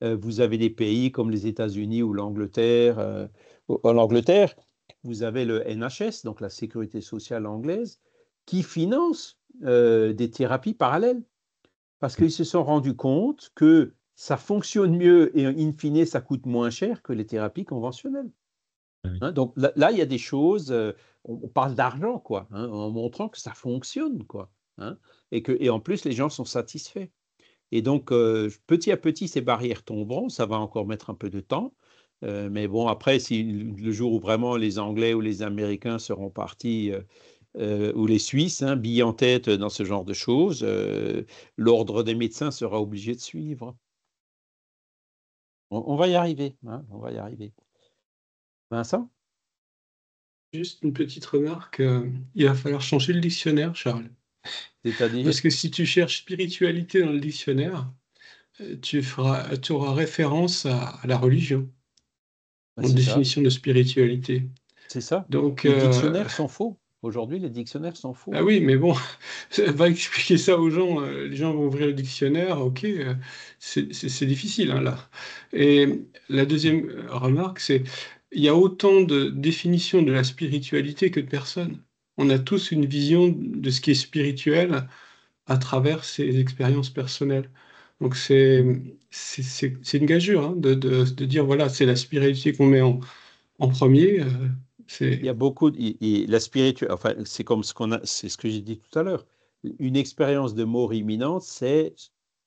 vous avez des pays comme les États-Unis ou l'Angleterre. En Angleterre, vous avez le NHS, donc la sécurité sociale anglaise, qui finance des thérapies parallèles parce qu'ils se sont rendus compte que ça fonctionne mieux et in fine, ça coûte moins cher que les thérapies conventionnelles. Hein, donc là, il y a des choses, on parle d'argent, quoi, hein, en montrant que ça fonctionne, quoi, hein, et en plus, les gens sont satisfaits. Et donc, petit à petit, ces barrières tomberont. Ça va encore mettre un peu de temps. Mais bon, après, si le jour où vraiment les Anglais ou les Américains seront partis, ou les Suisses, hein, billes en tête dans ce genre de choses, l'ordre des médecins sera obligé de suivre. On va y arriver. Hein, on va y arriver. Vincent? Juste une petite remarque, il va falloir changer le dictionnaire, Charles. C'est-à-dire? Parce que si tu cherches spiritualité dans le dictionnaire, tu auras référence à la religion, en C'est ça. définition de spiritualité. C'est ça. Donc, Les dictionnaires sont faux. Aujourd'hui, les dictionnaires sont faux. ah oui, mais bon, va expliquer ça aux gens, les gens vont ouvrir le dictionnaire, ok, c'est difficile, hein, là. Et la deuxième remarque, c'est il y a autant de définitions de la spiritualité que de personnes. On a tous une vision de ce qui est spirituel à travers ses expériences personnelles. Donc c'est une gageure, hein, de dire, voilà, c'est la spiritualité qu'on met en premier. Il y a beaucoup, la spiritualité, enfin, c'est comme c'est ce que j'ai dit tout à l'heure. Une expérience de mort imminente, c'est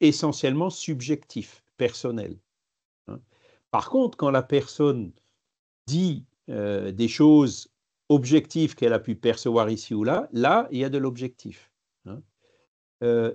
essentiellement subjectif, personnel. Hein. Par contre, quand la personne dit des choses objectives qu'elle a pu percevoir ici ou là, il y a de l'objectif. Hein.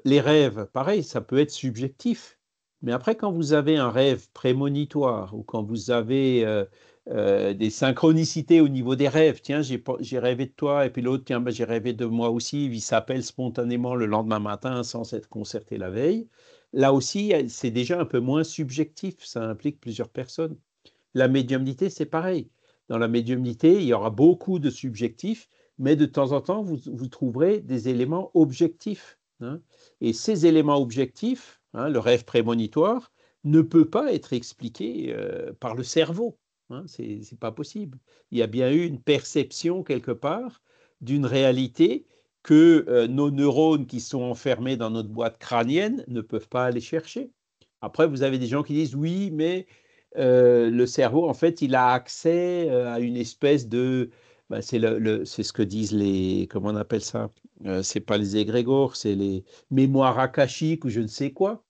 Les rêves, pareil, ça peut être subjectif. Mais après, quand vous avez un rêve prémonitoire ou quand vous avez des synchronicités au niveau des rêves, tiens, j'ai rêvé de toi, et puis l'autre, tiens, ben, j'ai rêvé de moi aussi, il s'appelle spontanément le lendemain matin sans s'être concerté la veille. Là aussi, c'est déjà un peu moins subjectif, ça implique plusieurs personnes. La médiumnité, c'est pareil. Dans la médiumnité, il y aura beaucoup de subjectifs, mais de temps en temps, vous trouverez des éléments objectifs. Hein. Et ces éléments objectifs, hein, le rêve prémonitoire, ne peut pas être expliqué par le cerveau. Hein, c'est pas possible. Il y a bien eu une perception quelque part d'une réalité que nos neurones qui sont enfermés dans notre boîte crânienne ne peuvent pas aller chercher. Après, vous avez des gens qui disent oui, mais le cerveau, en fait, il a accès à une espèce de. Ben, c'est ce que disent les. Comment on appelle ça? C'est pas les égrégores, c'est les mémoires akashiques ou je ne sais quoi.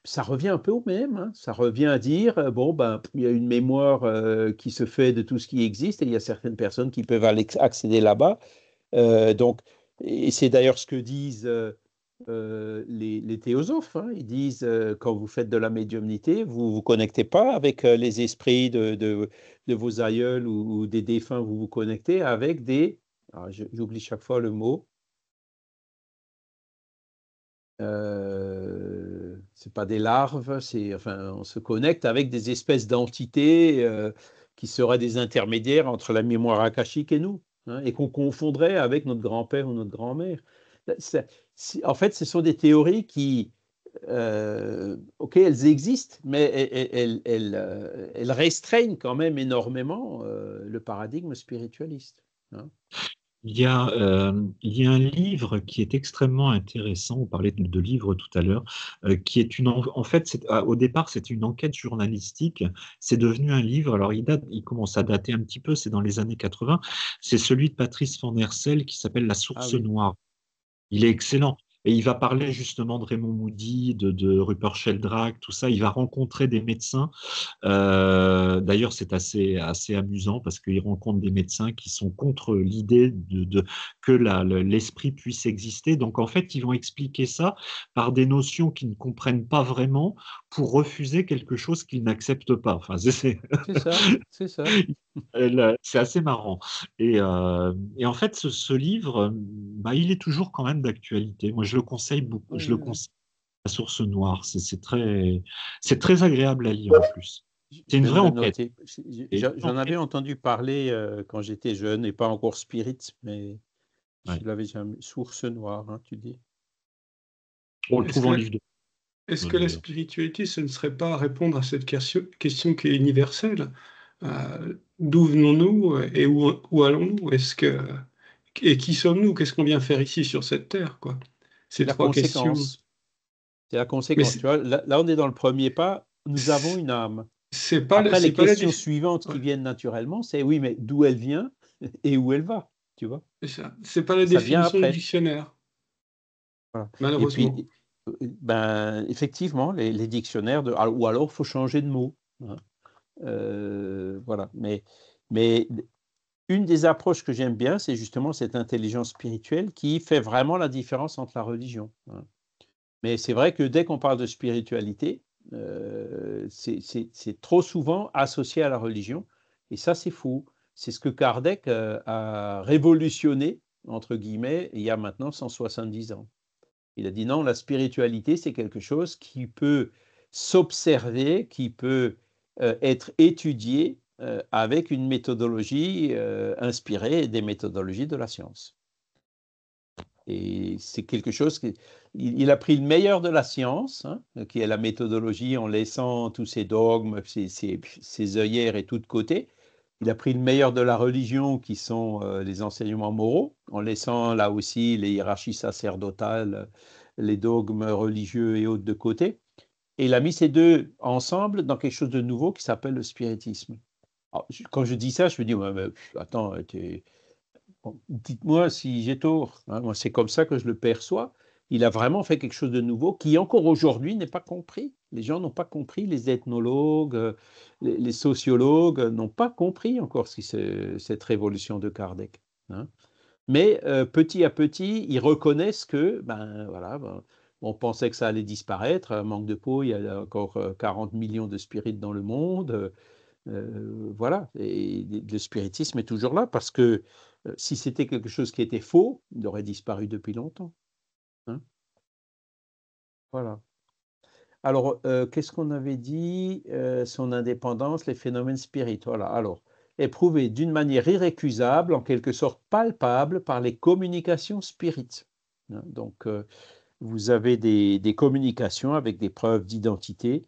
Ça revient un peu au même. Hein. Ça revient à dire bon, ben, il y a une mémoire qui se fait de tout ce qui existe et il y a certaines personnes qui peuvent accéder là-bas. Donc, et c'est d'ailleurs ce que disent les théosophes. Hein. Ils disent quand vous faites de la médiumnité, vous vous connectez pas avec les esprits de vos aïeuls ou des défunts, vous vous connectez avec des. J'oublie chaque fois le mot. C'est pas des larves, enfin, on se connecte avec des espèces d'entités qui seraient des intermédiaires entre la mémoire akashique et nous, hein, et qu'on confondrait avec notre grand-père ou notre grand-mère. En fait, ce sont des théories qui, ok, elles existent, mais elles restreignent quand même énormément le paradigme spiritualiste. Hein. Il y a un livre qui est extrêmement intéressant. On parlait de livres tout à l'heure, qui est en fait, au départ, c'était une enquête journalistique. C'est devenu un livre. Alors, il commence à dater un petit peu. C'est dans les années 80. C'est celui de Patrice Van Hersel qui s'appelle La Source Noire. Il est excellent. Et il va parler justement de Raymond Moody, de Rupert Sheldrake, tout ça. Il va rencontrer des médecins. D'ailleurs, c'est assez amusant parce qu'il rencontre des médecins qui sont contre l'idée que l'esprit puisse exister. Donc, en fait, ils vont expliquer ça par des notions qu'ils ne comprennent pas vraiment pour refuser quelque chose qu'ils n'acceptent pas. Enfin, c'est ça. C'est assez marrant. Et en fait, ce livre, il est toujours quand même d'actualité. Moi, je le conseille beaucoup. Je le conseille. La Source Noire, c'est très agréable à lire en plus. C'est une vraie enquête. J'en avais entendu parler quand j'étais jeune et pas encore spirit, mais je l'avais jamais. Source Noire, hein, tu dis. On le trouve en livre de. Est-ce que la spiritualité, ce ne serait pas répondre à cette question qui est universelle? D'où venons-nous et où allons-nous? Et qui sommes-nous? Qu'est-ce qu'on vient faire ici sur cette terre, quoi? Ces trois questions. C'est la conséquence. Tu vois, là, on est dans le premier pas. Nous avons une âme. Après, les questions suivantes qui viennent naturellement, c'est oui, mais d'où elle vient et où elle va, tu vois? C'est pas la définition du dictionnaire. Voilà. Malheureusement. Et puis, effectivement, les dictionnaires, ou alors il faut changer de mot. Hein. Voilà. Mais une des approches que j'aime bien, c'est justement cette intelligence spirituelle qui fait vraiment la différence entre la religion. Hein. Mais c'est vrai que dès qu'on parle de spiritualité, c'est trop souvent associé à la religion. Et ça, c'est faux. C'est ce que Kardec a révolutionné, entre guillemets, il y a maintenant 170 ans. Il a dit non, la spiritualité, c'est quelque chose qui peut s'observer, qui peut être étudié avec une méthodologie inspirée des méthodologies de la science. Et c'est quelque chose il a pris le meilleur de la science, hein, qui est la méthodologie, en laissant tous ses dogmes, ses œillères et tout de côté. Il a pris le meilleur de la religion, qui sont les enseignements moraux, en laissant là aussi les hiérarchies sacerdotales, les dogmes religieux et autres de côté. Et il a mis ces deux ensemble dans quelque chose de nouveau qui s'appelle le spiritisme. Alors, quand je dis ça, je me dis, ouais, mais, attends, bon, dites-moi si j'ai tort. Hein, moi, c'est comme ça que je le perçois. Il a vraiment fait quelque chose de nouveau qui, encore aujourd'hui, n'est pas compris. Les gens n'ont pas compris, les ethnologues, les sociologues n'ont pas compris encore cette révolution de Kardec. Hein. Mais petit à petit, ils reconnaissent que, on pensait que ça allait disparaître. Manque de peau, il y a encore 40 millions de spirites dans le monde. Voilà, et le spiritisme est toujours là parce que si c'était quelque chose qui était faux, il aurait disparu depuis longtemps. Hein. Voilà. Alors, qu'est-ce qu'on avait dit? Son indépendance, les phénomènes spirituels. Voilà. Alors, éprouvé d'une manière irrécusable, en quelque sorte palpable, par les communications spirites. Hein. Donc, vous avez des communications avec des preuves d'identité.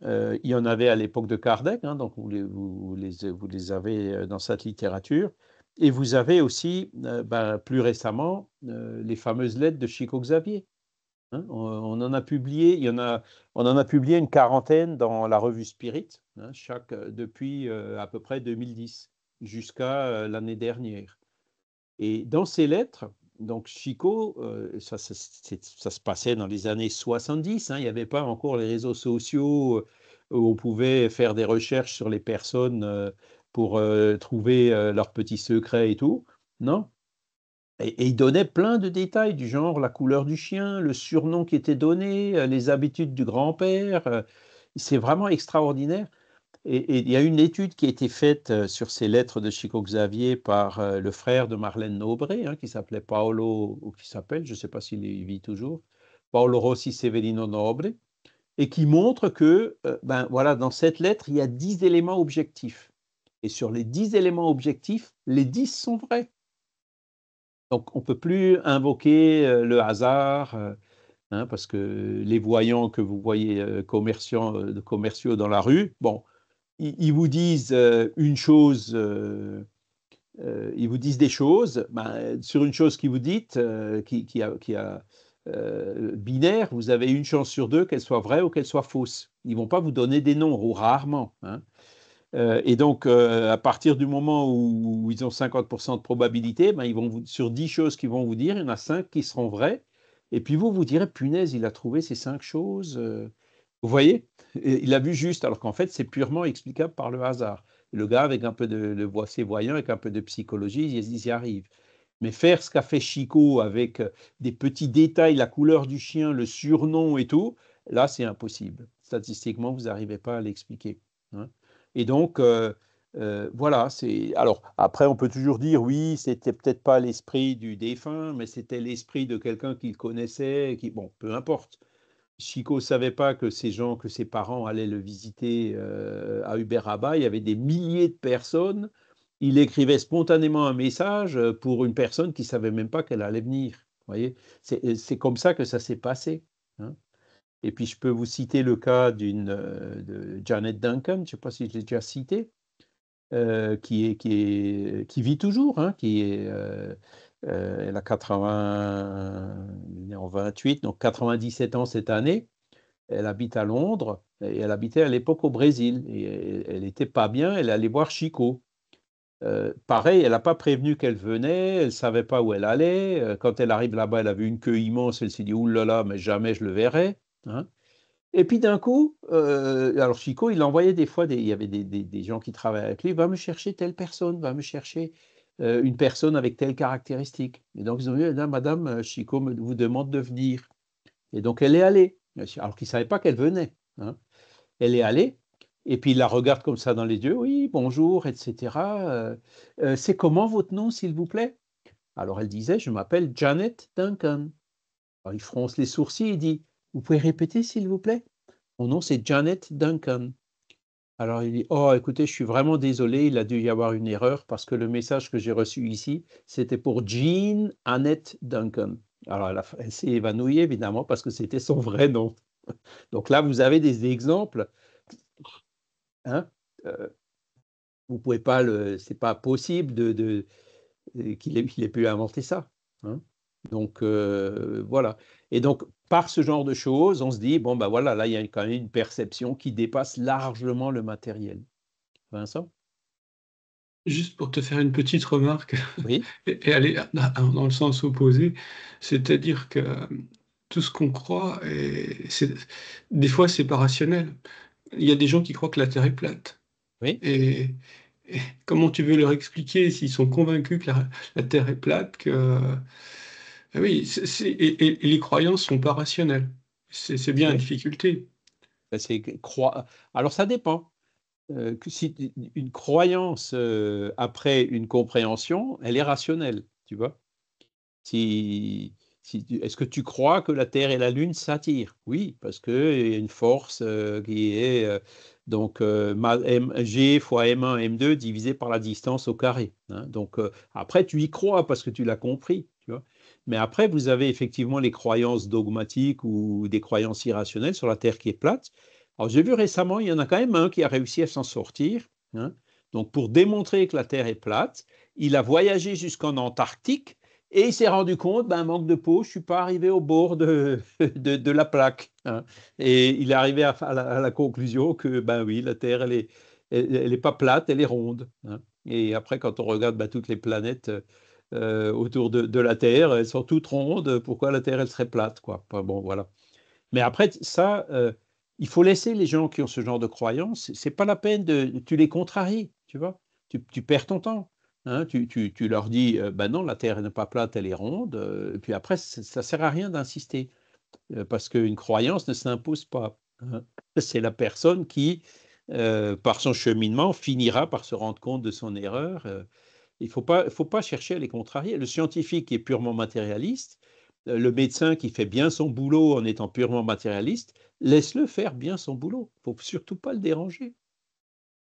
Il y en avait à l'époque de Kardec, hein, donc vous les avez dans cette littérature. Et vous avez aussi, plus récemment, les fameuses lettres de Chico Xavier. Hein. On en a publié, on en a publié une quarantaine dans la revue Spirit, hein, depuis à peu près 2010 jusqu'à l'année dernière. Et dans ces lettres, donc Chico, ça se passait dans les années 70, hein, il n'y avait pas encore les réseaux sociaux où on pouvait faire des recherches sur les personnes pour trouver leurs petits secrets et tout. Non. Et il donnait plein de détails du genre la couleur du chien, le surnom qui était donné, les habitudes du grand-père. C'est vraiment extraordinaire. Et il y a une étude qui a été faite sur ces lettres de Chico Xavier par le frère de Marlène Nobré, hein, qui s'appelait Paolo, ou qui s'appelle, je ne sais pas s'il vit toujours, Paolo Rossi Severino Nobre, et qui montre que ben, voilà, dans cette lettre, il y a 10 éléments objectifs. Et sur les 10 éléments objectifs, les 10 sont vrais. Donc, on ne peut plus invoquer le hasard, hein, parce que les voyants que vous voyez commerciaux dans la rue, bon, ils vous disent une chose, ils vous disent des choses. Ben, sur une chose qu'ils vous dites, qui a binaire, vous avez une chance sur deux qu'elle soit vraie ou qu'elle soit fausse. Ils ne vont pas vous donner des noms, ou rarement. Hein. Et donc, à partir du moment où ils ont 50% de probabilité, ben, sur 10 choses qu'ils vont vous dire, il y en a 5 qui seront vraies. Et puis vous direz, punaise, il a trouvé ces 5 choses. Vous voyez, il a vu juste, alors qu'en fait, c'est purement explicable par le hasard. Le gars, avec un peu c'est voyant, avec un peu de psychologie, ils y arrivent. Mais faire ce qu'a fait Chico avec des petits détails, la couleur du chien, le surnom et tout, là, c'est impossible. Statistiquement, vous n'arrivez pas à l'expliquer. Hein. Et donc, voilà. Alors, après, on peut toujours dire, oui, c'était peut-être pas l'esprit du défunt, mais c'était l'esprit de quelqu'un qu'il connaissait, bon, peu importe. Chico ne savait pas que ses parents allaient le visiter à Uberaba. Il y avait des milliers de personnes. Il écrivait spontanément un message pour une personne qui ne savait même pas qu'elle allait venir. Vous voyez, c'est comme ça que ça s'est passé. Hein. Et puis, je peux vous citer le cas de Janet Duncan, je ne sais pas si je l'ai déjà cité, qui vit toujours, hein, elle a 28, donc 97 ans cette année. Elle habite à Londres et elle habitait à l'époque au Brésil. Et elle n'était pas bien, elle allait voir Chico. Pareil, elle n'a pas prévenu qu'elle venait, elle ne savait pas où elle allait. Quand elle arrive là-bas, elle a vu une queue immense, elle s'est dit, oulala, mais jamais je le verrai. Hein. Et puis d'un coup, alors Chico, il envoyait des fois, il y avait des gens qui travaillaient avec lui, va me chercher telle personne, va me chercher une personne avec telle caractéristique. Et donc ils ont dit, Madame, Chico vous demande de venir. Et donc elle est allée, alors qu'il ne savait pas qu'elle venait. Hein. Elle est allée, et puis il la regarde comme ça dans les yeux, oui, bonjour, etc. C'est comment votre nom, s'il vous plaît? Alors elle disait, je m'appelle Janet Duncan. Alors il fronce les sourcils et dit, vous pouvez répéter, s'il vous plaît? Mon nom, c'est Janet Duncan. Alors il dit, oh, écoutez, je suis vraiment désolé, il a dû y avoir une erreur parce que le message que j'ai reçu ici, c'était pour Jean Annette Duncan. Alors elle s'est évanouie, évidemment, parce que c'était son vrai nom. Donc là, vous avez des exemples. Hein, vous pouvez pas c'est pas possible qu'il ait pu inventer ça. Hein. Donc voilà. Et donc par ce genre de choses, on se dit bon ben voilà, là il y a quand même une perception qui dépasse largement le matériel. Vincent? Juste pour te faire une petite remarque Oui. et aller dans le sens opposé, c'est-à-dire que tout ce qu'on croit, des fois c'est pas rationnel. Il y a des gens qui croient que la Terre est plate. Oui. Et comment tu veux leur expliquer s'ils sont convaincus que la Terre est plate, que oui, et les croyances sont pas rationnelles. C'est bien la Oui. difficulté. Alors ça dépend. Si une croyance après une compréhension, elle est rationnelle, tu vois. Est-ce que tu crois que la Terre et la Lune s'attirent? Oui, parce qu'il y a une force qui est donc G fois M1, M2 divisé par la distance au carré. Hein. Donc après, tu y crois parce que tu l'as compris. Tu vois. Mais après, vous avez effectivement les croyances dogmatiques ou des croyances irrationnelles sur la Terre qui est plate. Alors j'ai vu récemment, il y en a quand même un qui a réussi à s'en sortir. Hein. Donc pour démontrer que la Terre est plate, il a voyagé jusqu'en Antarctique. Et il s'est rendu compte, ben, manque de peau, je ne suis pas arrivé au bord de la plaque. Hein. Et il est arrivé à la conclusion que, ben oui, la Terre, elle est pas plate, elle est ronde. Hein. Et après, quand on regarde toutes les planètes autour de la Terre, elles sont toutes rondes. Pourquoi la Terre, elle serait plate, quoi? Enfin, bon, voilà. Mais après, ça, il faut laisser les gens qui ont ce genre de croyances. C'est pas la peine tu les contraries, tu vois. Tu perds ton temps. Hein, tu leur dis, ben non, la Terre n'est pas plate, elle est ronde. Et puis après, ça sert à rien d'insister, parce qu'une croyance ne s'impose pas. Hein. C'est la personne qui, par son cheminement, finira par se rendre compte de son erreur. Il ne faut pas chercher à les contrarier. Le scientifique qui est purement matérialiste, le médecin qui fait bien son boulot en étant purement matérialiste, laisse-le faire bien son boulot. Il ne faut surtout pas le déranger.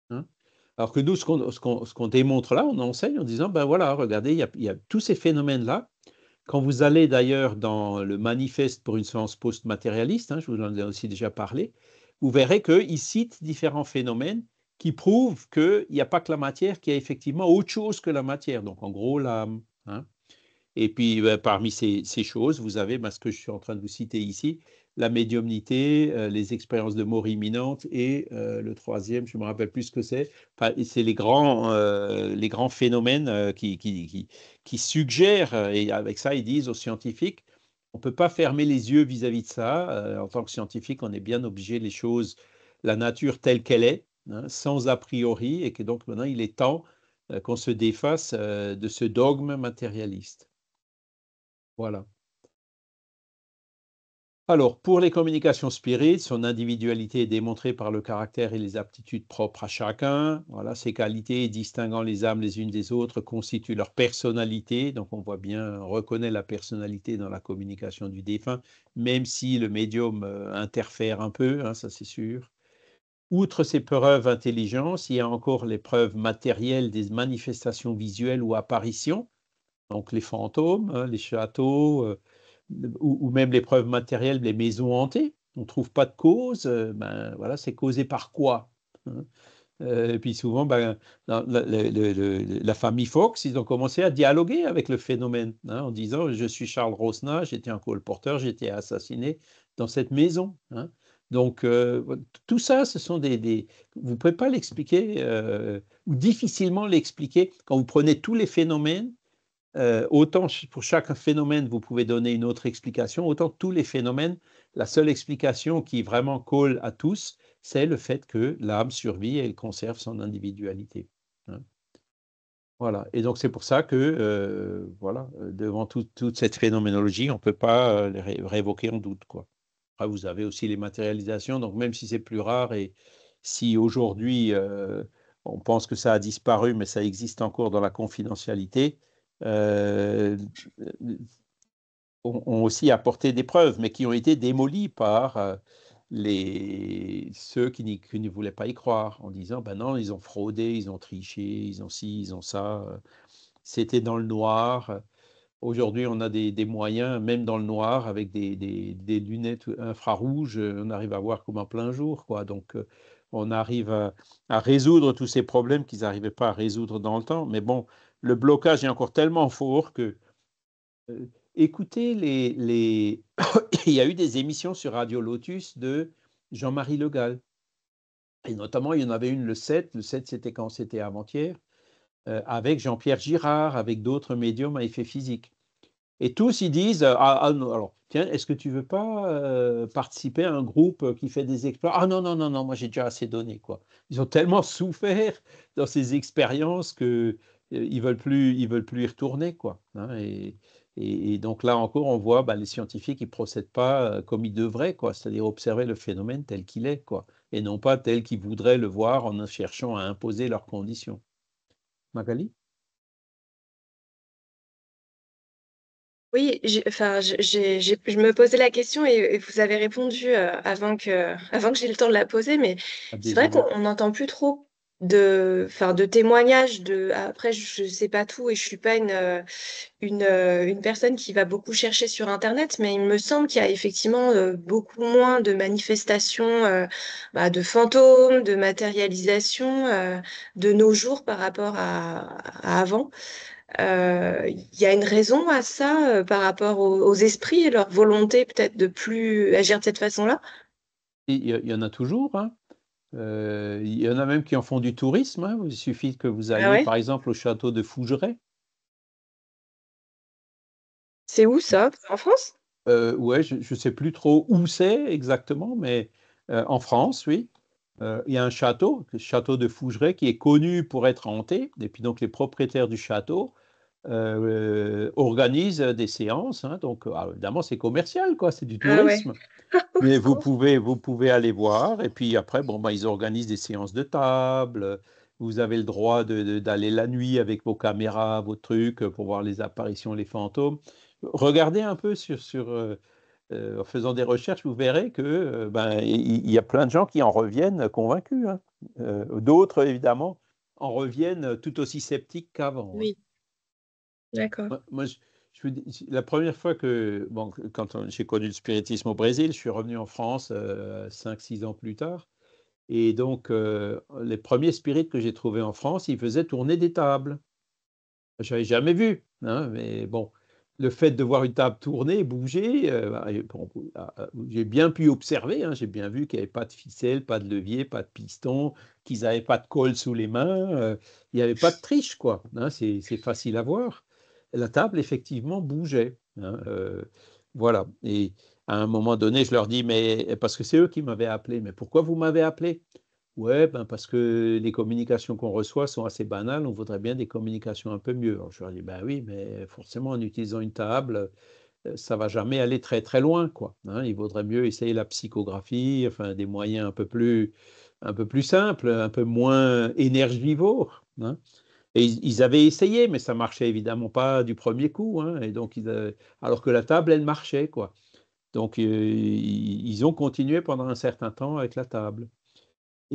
Hein. Alors que nous, ce qu'on démontre là, on enseigne en disant, ben voilà, regardez, il y a tous ces phénomènes-là. Quand vous allez d'ailleurs dans le manifeste pour une science post-matérialiste, hein, je vous en ai aussi déjà parlé, vous verrez qu'il cite différents phénomènes qui prouvent qu'il n'y a pas que la matière, qu'il y a effectivement autre chose que la matière. Donc en gros, l'âme. Hein. Et puis, parmi ces choses, vous avez ce que je suis en train de vous citer ici, la médiumnité, les expériences de mort imminente et le troisième, je ne me rappelle plus ce que c'est. Enfin, c'est les grands phénomènes qui suggèrent, et avec ça, ils disent aux scientifiques, on ne peut pas fermer les yeux vis-à-vis de ça. En tant que scientifique, on est bien obligé les choses, la nature telle qu'elle est, hein, sans a priori, et que donc maintenant, il est temps qu'on se défasse de ce dogme matérialiste. Voilà. Alors, pour les communications spirites, son individualité est démontrée par le caractère et les aptitudes propres à chacun. Voilà, ces qualités distinguant les âmes les unes des autres constituent leur personnalité. Donc, on voit bien, on reconnaît la personnalité dans la communication du défunt, même si le médium interfère un peu, hein, ça c'est sûr. Outre ces preuves d'intelligence, il y a encore les preuves matérielles des manifestations visuelles ou apparitions. Donc, les fantômes, hein, les châteaux, ou même les preuves matérielles, les maisons hantées. On ne trouve pas de cause, ben voilà, c'est causé par quoi? Hein. Et puis souvent, ben, la famille Fox, ils ont commencé à dialoguer avec le phénomène, hein, en disant, je suis Charles Rosna, j'étais un colporteur, j'ai été assassiné dans cette maison. Hein. Donc, tout ça, ce sont vous ne pouvez pas l'expliquer, ou difficilement l'expliquer, quand vous prenez tous les phénomènes. Autant pour chaque phénomène, vous pouvez donner une autre explication, autant tous les phénomènes, la seule explication qui vraiment colle à tous, c'est le fait que l'âme survit et elle conserve son individualité. Hein. Voilà. Et donc c'est pour ça que, voilà, devant toute cette phénoménologie, on ne peut pas les révoquer en doute, quoi. Après, vous avez aussi les matérialisations, donc même si c'est plus rare et si aujourd'hui on pense que ça a disparu, mais ça existe encore dans la confidentialité, euh, ont aussi apporté des preuves, mais qui ont été démolies par ceux qui ne voulaient pas y croire, en disant, ben non, ils ont fraudé, ils ont triché, ils ont ci, ils ont ça, c'était dans le noir. Aujourd'hui, on a des moyens, même dans le noir, avec des lunettes infrarouges, on arrive à voir comme en plein jour, quoi. Donc, on arrive à résoudre tous ces problèmes qu'ils n'arrivaient pas à résoudre dans le temps. Mais bon, le blocage est encore tellement fort que, écoutez, il y a eu des émissions sur Radio Lotus de Jean-Marie Le Gall. Et notamment, il y en avait une le 7. Le 7, c'était quand? C'était avant-hier, avec Jean-Pierre Girard, avec d'autres médiums à effet physique. Et tous, ils disent, non, alors, tiens, est-ce que tu veux pas participer à un groupe qui fait des exploits? Ah non, non, non, non, moi j'ai déjà assez donné, quoi. Ils ont tellement souffert dans ces expériences que ils veulent plus y retourner, quoi. Hein. Et donc là encore, on voit les scientifiques, ils procèdent pas comme ils devraient, quoi. C'est-à-dire observer le phénomène tel qu'il est, quoi. Et non pas tel qu'ils voudraient le voir en cherchant à imposer leurs conditions. Magali? Oui, je me posais la question et vous avez répondu avant que j'ai le temps de la poser, mais Ah, c'est vrai désolé. qu'on n'entend plus trop de témoignages après, je sais pas tout et je suis pas une personne qui va beaucoup chercher sur Internet, mais il me semble qu'il y a effectivement beaucoup moins de manifestations de fantômes, de matérialisation de nos jours par rapport à avant. Il y a une raison à ça par rapport aux esprits et leur volonté peut-être de plus agir de cette façon-là? Il y en a toujours, hein. Il y en a même qui en font du tourisme, hein. Il suffit que vous Ah alliez, ouais? par exemple, au château de Fougeray. C'est où ça? En France? Ouais, je ne sais plus trop où c'est exactement, mais en France, oui. Il y a un château, le château de Fougeray, qui est connu pour être hanté. Et puis donc les propriétaires du château organisent des séances, hein. Donc évidemment, c'est commercial, quoi, c'est du Ah ouais. tourisme. Au Mais secours. vous pouvez aller voir. Et puis après, bon, bah, ils organisent des séances de table. Vous avez le droit d'aller la nuit avec vos caméras, vos trucs, pour voir les apparitions, les fantômes. Regardez un peu en faisant des recherches, vous verrez que ben, il y a plein de gens qui en reviennent convaincus, hein. D'autres, évidemment, en reviennent tout aussi sceptiques qu'avant, hein. Oui, d'accord. Moi, vous la première fois bon, j'ai connu le spiritisme au Brésil, je suis revenu en France 5-6 ans plus tard. Et donc, les premiers spirites que j'ai trouvés en France, ils faisaient tourner des tables. Je n'avais jamais vu, hein, mais bon, le fait de voir une table tourner, bouger, bon, j'ai bien pu observer, hein, j'ai bien vu qu'il n'y avait pas de ficelle, pas de levier, pas de piston, qu'ils n'avaient pas de colle sous les mains, il n'y avait pas de triche, quoi, hein, c'est facile à voir. La table, effectivement, bougeait, hein, voilà. Et à un moment donné, je leur dis, mais parce que c'est eux qui m'avaient appelé, mais pourquoi vous m'avez appelé? Ouais, ben parce que les communications qu'on reçoit sont assez banales, on voudrait bien des communications un peu mieux. Alors je leur dis, ben oui, mais forcément en utilisant une table, ça va jamais aller très très loin, quoi, hein. Il vaudrait mieux essayer la psychographie, enfin des moyens un peu plus simples, un peu moins énergivores, hein. Et ils avaient essayé, mais ça marchait évidemment pas du premier coup, hein. Et donc alors que la table, elle marchait, quoi. Donc ils ont continué pendant un certain temps avec la table.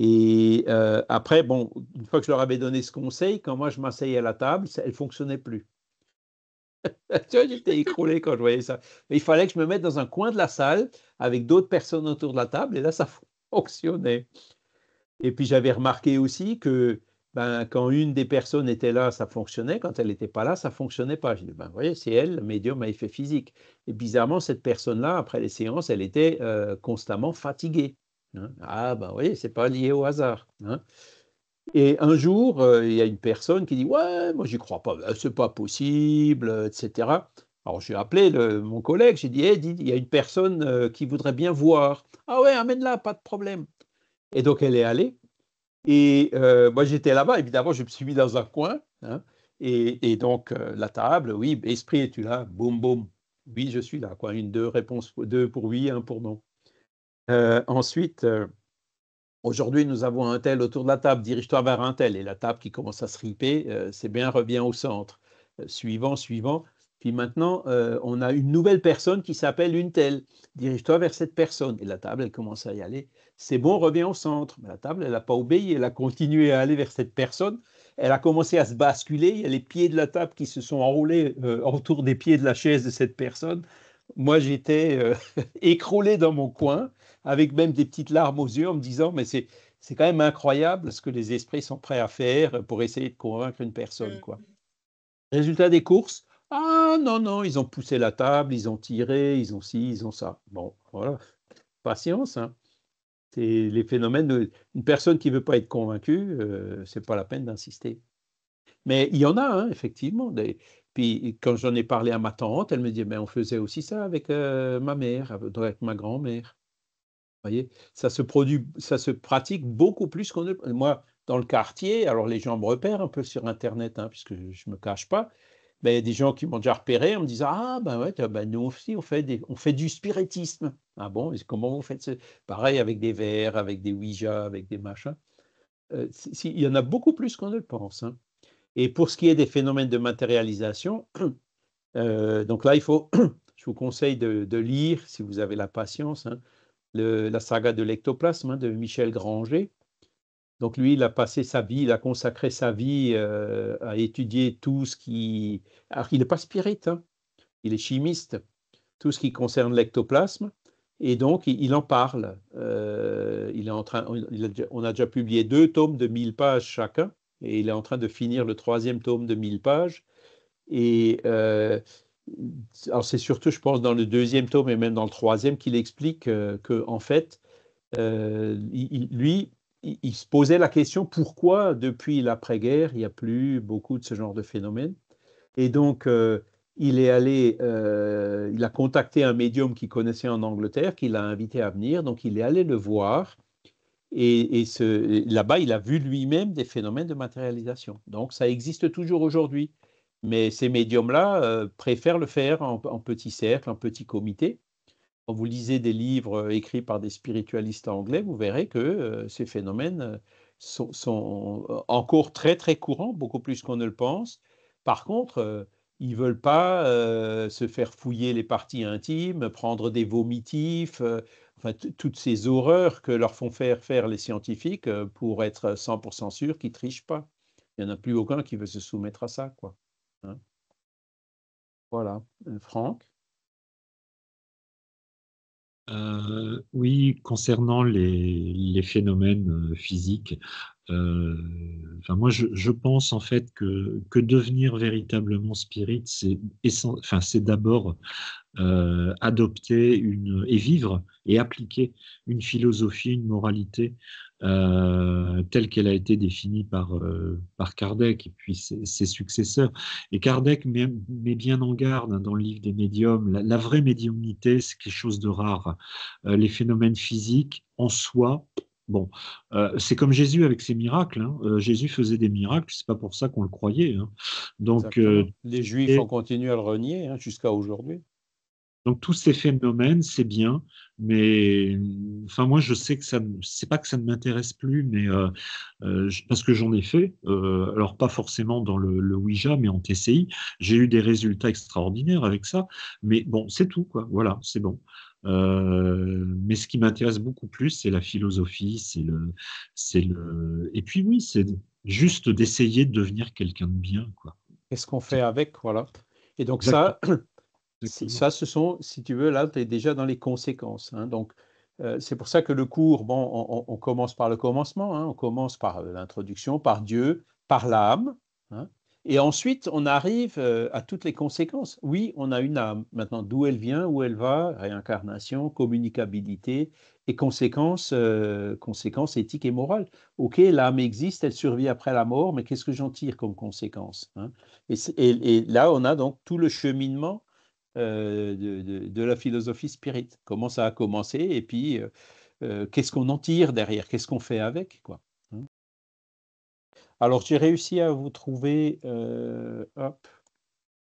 Et après, bon, une fois que je leur avais donné ce conseil, quand moi je m'asseyais à la table, elle ne fonctionnait plus. Tu vois, j'étais écroulé quand je voyais ça. Mais il fallait que je me mette dans un coin de la salle avec d'autres personnes autour de la table, et là, ça fonctionnait. Et puis j'avais remarqué aussi que ben, quand une des personnes était là, ça fonctionnait. Quand elle n'était pas là, ça ne fonctionnait pas. J'ai dit, ben, vous voyez, c'est elle, le médium à effet physique. Et bizarrement, cette personne-là, après les séances, elle était constamment fatiguée, hein. Ah, ben, vous voyez, ce n'est pas lié au hasard, hein. Et un jour, il y a une personne qui dit, ouais, moi, j'y crois pas, c'est pas possible, etc. Alors, j'ai appelé mon collègue, j'ai dit, hey, il y a une personne qui voudrait bien voir. Ah ouais, amène-la, pas de problème. Et donc, elle est allée. Et moi, j'étais là-bas, évidemment, je me suis mis dans un coin, hein, et donc, la table, oui, esprit, es-tu là? Boum, boum. Oui, je suis là, quoi. Deux réponses, deux pour oui, un pour non. Ensuite, aujourd'hui, nous avons un tel autour de la table, dirige-toi vers un tel, et la table qui commence à se riper, c'est bien, reviens au centre. Suivant, suivant. Puis maintenant, on a une nouvelle personne qui s'appelle une telle. Dirige-toi vers cette personne. Et la table, elle commence à y aller. C'est bon, reviens au centre. Mais la table, elle n'a pas obéi. Elle a continué à aller vers cette personne. Elle a commencé à se basculer. Il y a les pieds de la table qui se sont enroulés autour des pieds de la chaise de cette personne. Moi, j'étais écroulé dans mon coin, avec même des petites larmes aux yeux, en me disant, mais c'est quand même incroyable ce que les esprits sont prêts à faire pour essayer de convaincre une personne, quoi. Résultat des courses, ah non, non, ils ont poussé la table, ils ont tiré, ils ont ci, ils ont ça. Bon, voilà, patience, hein. C'est les phénomènes une personne qui ne veut pas être convaincue, c'est pas la peine d'insister. Mais il y en a, hein, effectivement. Puis quand j'en ai parlé à ma tante, elle me dit, mais on faisait aussi ça avec ma mère, avec ma grand-mère. Vous voyez, ça se pratique beaucoup plus qu'on ne. Moi, dans le quartier, alors les gens me repèrent un peu sur Internet, hein, puisque je ne me cache pas, mais il y a des gens qui m'ont déjà repéré en me disant, ah ben ouais, ben nous aussi on fait du spiritisme. Ah bon, et comment vous faites ça? Pareil avec des verres, avec des Ouija, avec des machins. Il y en a beaucoup plus qu'on ne le pense, hein. Et pour ce qui est des phénomènes de matérialisation, donc là, je vous conseille de lire, si vous avez la patience, hein, la saga de l'ectoplasme, hein, de Michel Granger. Donc lui, il a passé sa vie, il a consacré sa vie à étudier tout ce qui. Alors, il n'est pas spirit, hein, il est chimiste, tout ce qui concerne l'ectoplasme. Et donc, il en parle. Il est en train, on a déjà publié 2 tomes de 1000 pages chacun, et il est en train de finir le 3e tome de 1000 pages. Et alors c'est surtout, je pense, dans le deuxième tome et même dans le troisième qu'il explique que en fait, lui, il se posait la question pourquoi depuis l'après-guerre il n'y a plus beaucoup de ce genre de phénomène. Et donc il a contacté un médium qu'il connaissait en Angleterre, qui l'a invité à venir. Donc il est allé le voir. Et là-bas, il a vu lui-même des phénomènes de matérialisation. Donc, ça existe toujours aujourd'hui. Mais ces médiums-là préfèrent le faire en petit cercle, en petit comité. Quand vous lisez des livres écrits par des spiritualistes anglais, vous verrez que ces phénomènes sont encore très, très courants, beaucoup plus qu'on ne le pense. Par contre, ils ne veulent pas se faire fouiller les parties intimes, prendre des vomitifs, enfin, toutes ces horreurs que leur font faire les scientifiques pour être 100% sûrs qu'ils ne trichent pas. Il n'y en a plus aucun qui veut se soumettre à ça, quoi. Hein. Voilà. Franck? Oui, concernant les phénomènes physiques, enfin, moi je pense en fait que devenir véritablement spirit, c'est d'abord adopter et vivre et appliquer une philosophie, une moralité telle qu'elle a été définie par Kardec et puis ses successeurs. Et Kardec met bien en garde dans le livre des médiums, la vraie médiumnité, c'est quelque chose de rare. Les phénomènes physiques en soi, bon, c'est comme Jésus avec ses miracles. Hein. Jésus faisait des miracles, c'est pas pour ça qu'on le croyait. Hein. Donc, les Juifs ont continué à le renier jusqu'à aujourd'hui. Donc tous ces phénomènes, c'est bien, mais enfin moi je sais que c'est pas que ça ne m'intéresse plus, mais parce que j'en ai fait, alors pas forcément dans le Ouija, mais en TCI, j'ai eu des résultats extraordinaires avec ça, mais bon c'est tout quoi, voilà c'est bon. Mais ce qui m'intéresse beaucoup plus, c'est la philosophie, et puis oui, c'est juste d'essayer de devenir quelqu'un de bien quoi. Qu'est-ce qu'on fait avec, voilà. Et donc Exactement. ça, ce sont, si tu veux, là, tu es déjà dans les conséquences. Hein. Donc, c'est pour ça que le cours, bon, on commence par le commencement, hein, on commence par l'introduction, par Dieu, par l'âme, hein, et ensuite on arrive à toutes les conséquences. Oui, on a une âme. Maintenant, d'où elle vient, où elle va, réincarnation, communicabilité et conséquences éthiques et morales. Ok, l'âme existe, elle survit après la mort, mais qu'est-ce que j'en tire comme conséquence, hein? Et là, on a donc tout le cheminement de la philosophie spirit. Comment ça a commencé et puis qu'est-ce qu'on en tire derrière, qu'est-ce qu'on fait avec, quoi. Hein. Alors, j'ai réussi à vous trouver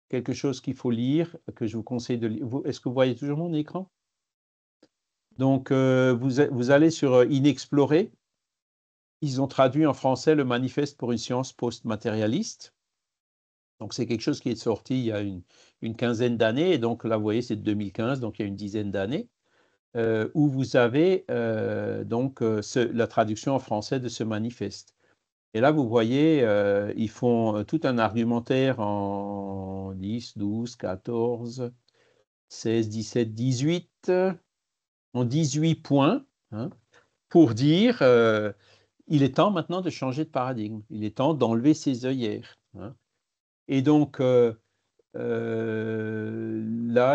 quelque chose qu'il faut lire, que je vous conseille de lire. Est-ce que vous voyez toujours mon écran? Donc, vous allez sur Inexploré. Ils ont traduit en français le manifeste pour une science post-matérialiste. Donc, c'est quelque chose qui est sorti il y a une quinzaine d'années. Et donc, là, vous voyez, c'est de 2015, donc il y a une dizaine d'années, où vous avez la traduction en français de ce manifeste. Et là, vous voyez, ils font tout un argumentaire en 10, 12, 14, 16, 17, 18, en 18 points, hein, pour dire il est temps maintenant de changer de paradigme. Il est temps d'enlever ses œillères. Hein. Et donc, là,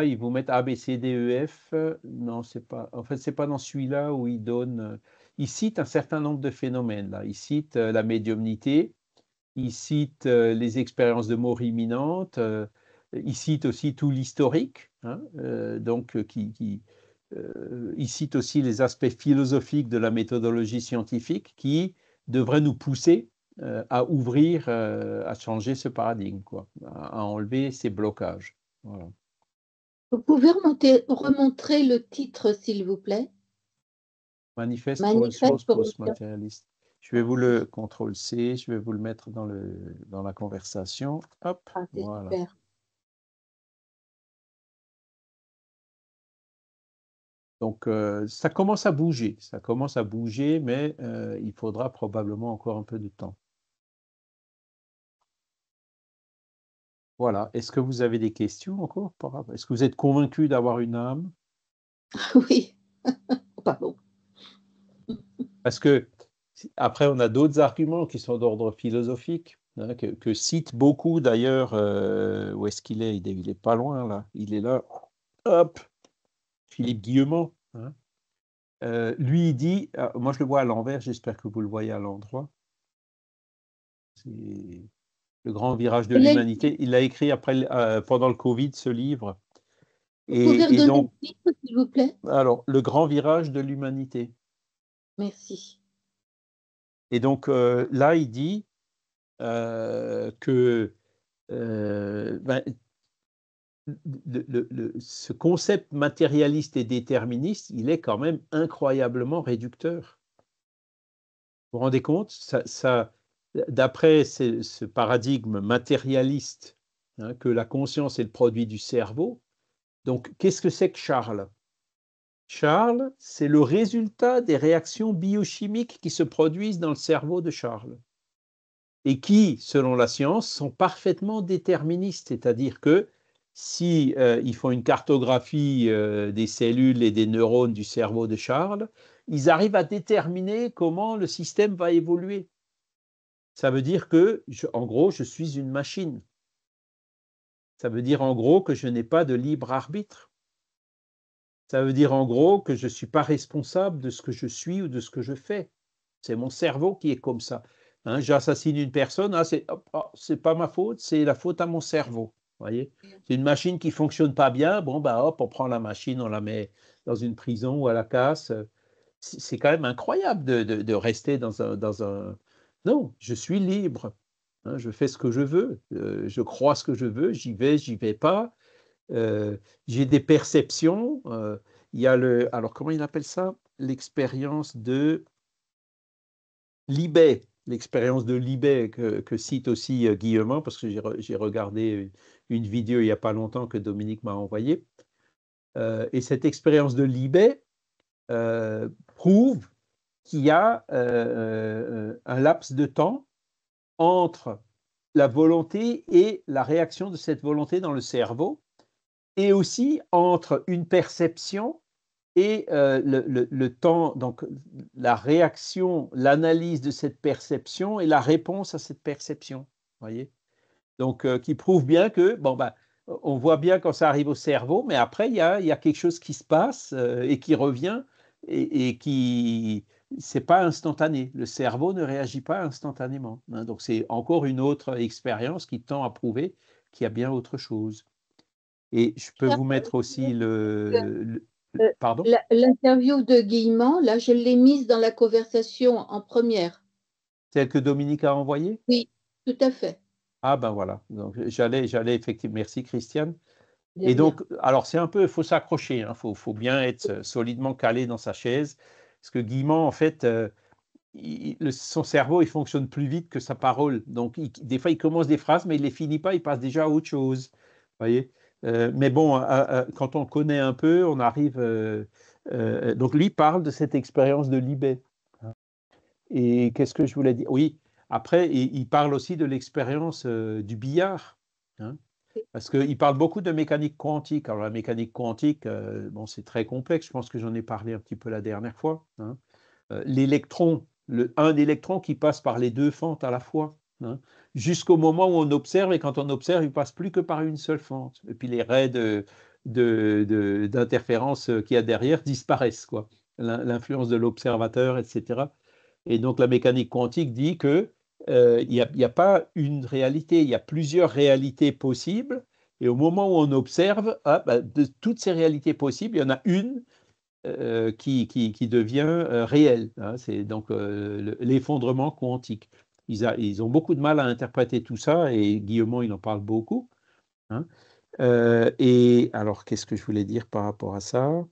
ils vous mettent A, B, C, D, E, F. Non, c'est pas. En fait, c'est pas dans celui-là où ils donnent. Ils citent un certain nombre de phénomènes. Là, ils citent la médiumnité. Ils citent les expériences de mort imminente. Ils citent aussi tout l'historique. Hein, ils citent aussi les aspects philosophiques de la méthodologie scientifique qui devraient nous pousser à ouvrir, à changer ce paradigme, quoi, à enlever ces blocages. Voilà. Vous pouvez remontrer le titre, s'il vous plaît? Manifeste pour une science post-matérialiste. Je vais vous le CTRL-C, je vais vous le mettre dans la conversation. Hop, voilà. Super. Donc, ça commence à bouger, mais il faudra probablement encore un peu de temps. Voilà. Est-ce que vous avez des questions encore? Est-ce que vous êtes convaincu d'avoir une âme? Oui. Pardon. Parce que après, on a d'autres arguments qui sont d'ordre philosophique. hein, que cite beaucoup d'ailleurs. Où est-ce qu'il est? Il est pas loin là. Il est là. Hop, Philippe Guillemot. Hein. Lui, il dit, moi je le vois à l'envers, j'espère que vous le voyez à l'endroit. C'est Le grand virage de l'humanité. Il l'a écrit pendant le Covid, ce livre. Vous pouvez redonner donc, le titre, s'il vous plaît? alors, le grand virage de l'humanité. Merci. Et donc là, il dit que ce concept matérialiste et déterministe, il est quand même incroyablement réducteur. Vous vous rendez compte? D'après ce paradigme matérialiste, hein, que la conscience est le produit du cerveau, donc qu'est-ce que c'est que Charles? Charles, c'est le résultat des réactions biochimiques qui se produisent dans le cerveau de Charles et qui, selon la science, sont parfaitement déterministes, c'est-à-dire que si ils font une cartographie des cellules et des neurones du cerveau de Charles, ils arrivent à déterminer comment le système va évoluer. Ça veut dire que, en gros, je suis une machine. Ça veut dire en gros que je n'ai pas de libre arbitre. Ça veut dire en gros que je ne suis pas responsable de ce que je suis ou de ce que je fais. C'est mon cerveau qui est comme ça. Hein, j'assassine une personne, c'est pas ma faute, c'est la faute à mon cerveau. Voyez, c'est une machine qui fonctionne pas bien. Bon, bah hop, on prend la machine, on la met dans une prison ou à la casse. C'est quand même incroyable de rester dans un. Non, je suis libre. Hein, je fais ce que je veux. Je crois ce que je veux. J'y vais pas. J'ai des perceptions. Il y a alors comment il appelle ça? L'expérience de Libet. L'expérience de Libet que cite aussi Guillemot, parce que j'ai regardé une vidéo il n'y a pas longtemps que Dominique m'a envoyée. Et cette expérience de Libet prouve qu'il y a un laps de temps entre la volonté et la réaction de cette volonté dans le cerveau, et aussi entre une perception et le temps, donc la réaction, l'analyse de cette perception et la réponse à cette perception. Voyez, donc qui prouve bien que, bon, bah, on voit bien quand ça arrive au cerveau, mais après, il y a quelque chose qui se passe et qui revient et qui. C'est pas instantané. Le cerveau ne réagit pas instantanément. Hein, donc, c'est encore une autre expérience qui tend à prouver qu'il y a bien autre chose. Et je peux vous mettre aussi pardon? L'interview de Guillemot, là, je l'ai mise dans la conversation en première. Celle que Dominique a envoyée? Oui, tout à fait. Ah ben voilà. Donc j'allais effectivement. Merci Christiane. De Et rien. donc, alors c'est un peu, il faut s'accrocher, hein, faut bien être solidement calé dans sa chaise, parce que Guillemot, en fait, son cerveau, il fonctionne plus vite que sa parole. Donc, des fois, il commence des phrases, mais il les finit pas, il passe déjà à autre chose. Voyez. Mais bon, quand on connaît un peu, on arrive. Donc, lui parle de cette expérience de Libet. Et qu'est-ce que je voulais dire? Oui. Après, il parle aussi de l'expérience du billard. Hein. Parce qu'il parle beaucoup de mécanique quantique. Alors, la mécanique quantique, bon, c'est très complexe. Je pense que j'en ai parlé un petit peu la dernière fois. Hein. L'électron, un électron qui passe par les deux fentes à la fois, hein, jusqu'au moment où on observe, et quand on observe, il ne passe plus que par une seule fente. Et puis les raies d'interférence qu'il y a derrière disparaissent, quoi. L'influence de l'observateur, etc. Et donc la mécanique quantique dit que il n'y a pas une réalité, il y a plusieurs réalités possibles, et au moment où on observe, de toutes ces réalités possibles, il y en a une qui devient réelle. Hein, c'est donc l'effondrement quantique. Ils ont beaucoup de mal à interpréter tout ça, et Guillemot, il en parle beaucoup. Hein. Et alors, qu'est-ce que je voulais dire par rapport à ça?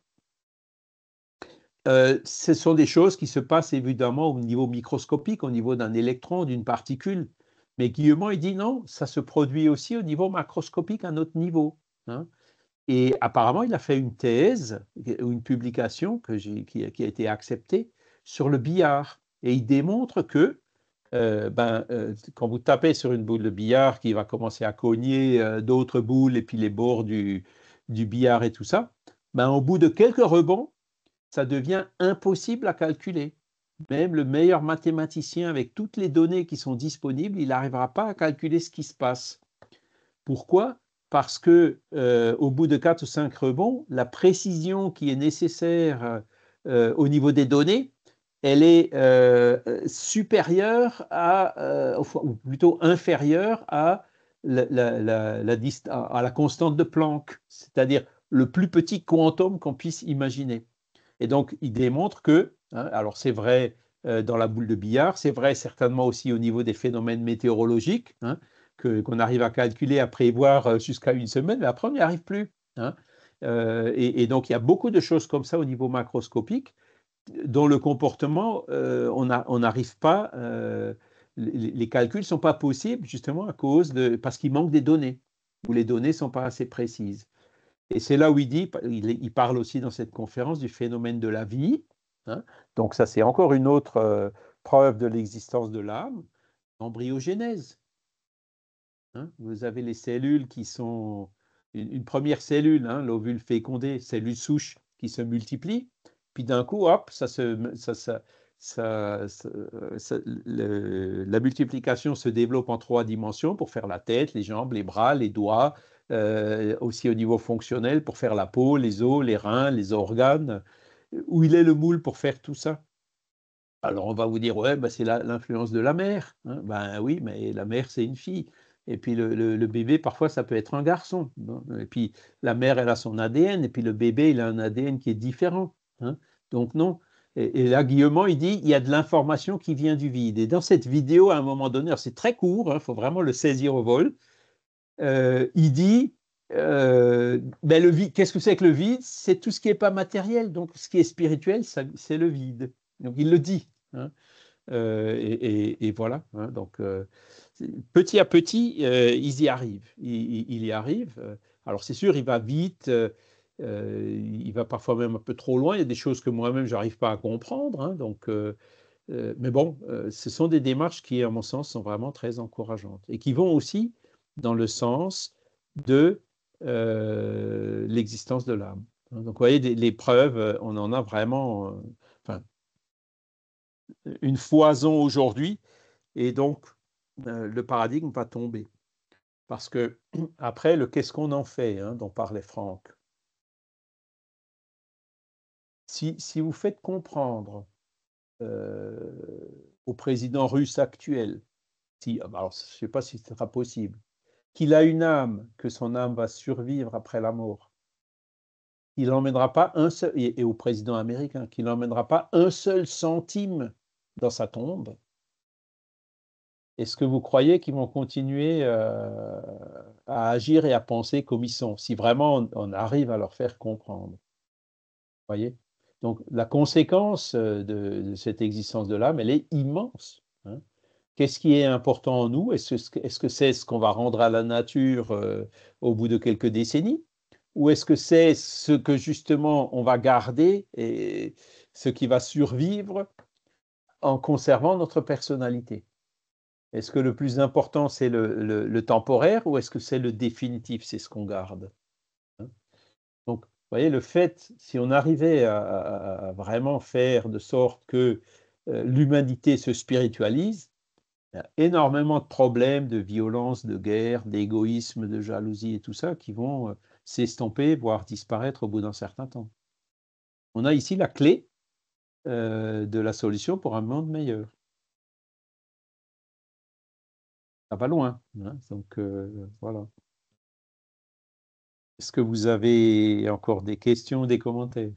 Ce sont des choses qui se passent évidemment au niveau microscopique, au niveau d'un électron, d'une particule. Mais Guillemot, il dit non, ça se produit aussi au niveau macroscopique, à un autre niveau. Hein. Et apparemment, il a fait une thèse ou une publication qui a été acceptée sur le billard. Et il démontre que quand vous tapez sur une boule de billard qui va commencer à cogner d'autres boules et puis les bords du billard et tout ça, au bout de quelques rebonds, ça devient impossible à calculer. même le meilleur mathématicien avec toutes les données qui sont disponibles, il n'arrivera pas à calculer ce qui se passe. Pourquoi? Parce que au bout de 4 ou 5 rebonds, la précision qui est nécessaire au niveau des données, elle est supérieure ou plutôt inférieure à la constante de Planck, c'est-à-dire le plus petit quantum qu'on puisse imaginer. Et donc, il démontre que, alors c'est vrai dans la boule de billard, c'est vrai certainement aussi au niveau des phénomènes météorologiques, qu'on arrive à calculer, à prévoir jusqu'à une semaine, mais après on n'y arrive plus. Et donc, il y a beaucoup de choses comme ça au niveau macroscopique dont le comportement, on n'arrive pas, les calculs ne sont pas possibles justement parce qu'il manque des données, ou les données ne sont pas assez précises. Et c'est là où il parle aussi dans cette conférence du phénomène de la vie. Donc ça, c'est encore une autre preuve de l'existence de l'âme, l'embryogénèse. Vous avez les cellules qui sont une première cellule, l'ovule fécondé, cellule souche qui se multiplie, puis d'un coup, hop, la multiplication se développe en 3 dimensions pour faire la tête, les jambes, les bras, les doigts, aussi au niveau fonctionnel pour faire la peau, les os, les reins, les organes. Où il est le moule pour faire tout ça? Alors on va vous dire, ouais, c'est l'influence de la mère. Ben oui, mais la mère, c'est une fille. Et puis le bébé, parfois, ça peut être un garçon. Et puis la mère, elle a son ADN, et puis le bébé, il a un ADN qui est différent. Donc non. Et là, Guillemot, il dit, il y a de l'information qui vient du vide. Et dans cette vidéo, à un moment donné, c'est très court, il faut vraiment le saisir au vol, il dit, le vide, qu'est-ce que c'est que le vide? C'est tout ce qui n'est pas matériel. Donc ce qui est spirituel, c'est le vide. Donc il le dit. Et voilà. Donc petit à petit, ils y arrivent. Il y arrive. Alors c'est sûr, il va vite. Il va parfois même un peu trop loin. Il y a des choses que moi-même, je n'arrive pas à comprendre. Mais bon, ce sont des démarches qui, à mon sens, sont vraiment très encourageantes et qui vont aussi dans le sens de l'existence de l'âme. Donc, vous voyez, les preuves, on en a vraiment une foison aujourd'hui, et donc le paradigme va tomber. Parce que après, qu'est-ce qu'on en fait, dont parlait Franck. Si vous faites comprendre au président russe actuel, alors je ne sais pas si ce sera possible, qu'il a une âme, que son âme va survivre après la mort, qu'il n'emmènera pas un seul, et au président américain, qu'il n'emmènera pas un seul centime dans sa tombe, est-ce que vous croyez qu'ils vont continuer à agir et à penser comme ils sont, si vraiment on arrive à leur faire comprendre? Vous voyez? Donc la conséquence de cette existence de l'âme, elle est immense. Qu'est-ce qui est important en nous? Est-ce que c'est ce qu'on va rendre à la nature au bout de quelques décennies? Ou est-ce que c'est ce que justement on va garder et ce qui va survivre en conservant notre personnalité? Est-ce que le plus important, c'est le temporaire, ou est-ce que c'est le définitif, c'est ce qu'on garde? Donc, vous voyez, le fait, si on arrivait à vraiment faire de sorte que l'humanité se spiritualise, il y a énormément de problèmes de violence, de guerre, d'égoïsme, de jalousie et tout ça qui vont s'estomper, voire disparaître au bout d'un certain temps. On a ici la clé de la solution pour un monde meilleur. Ça va loin. Donc, voilà. Est-ce que vous avez encore des questions ou des commentaires?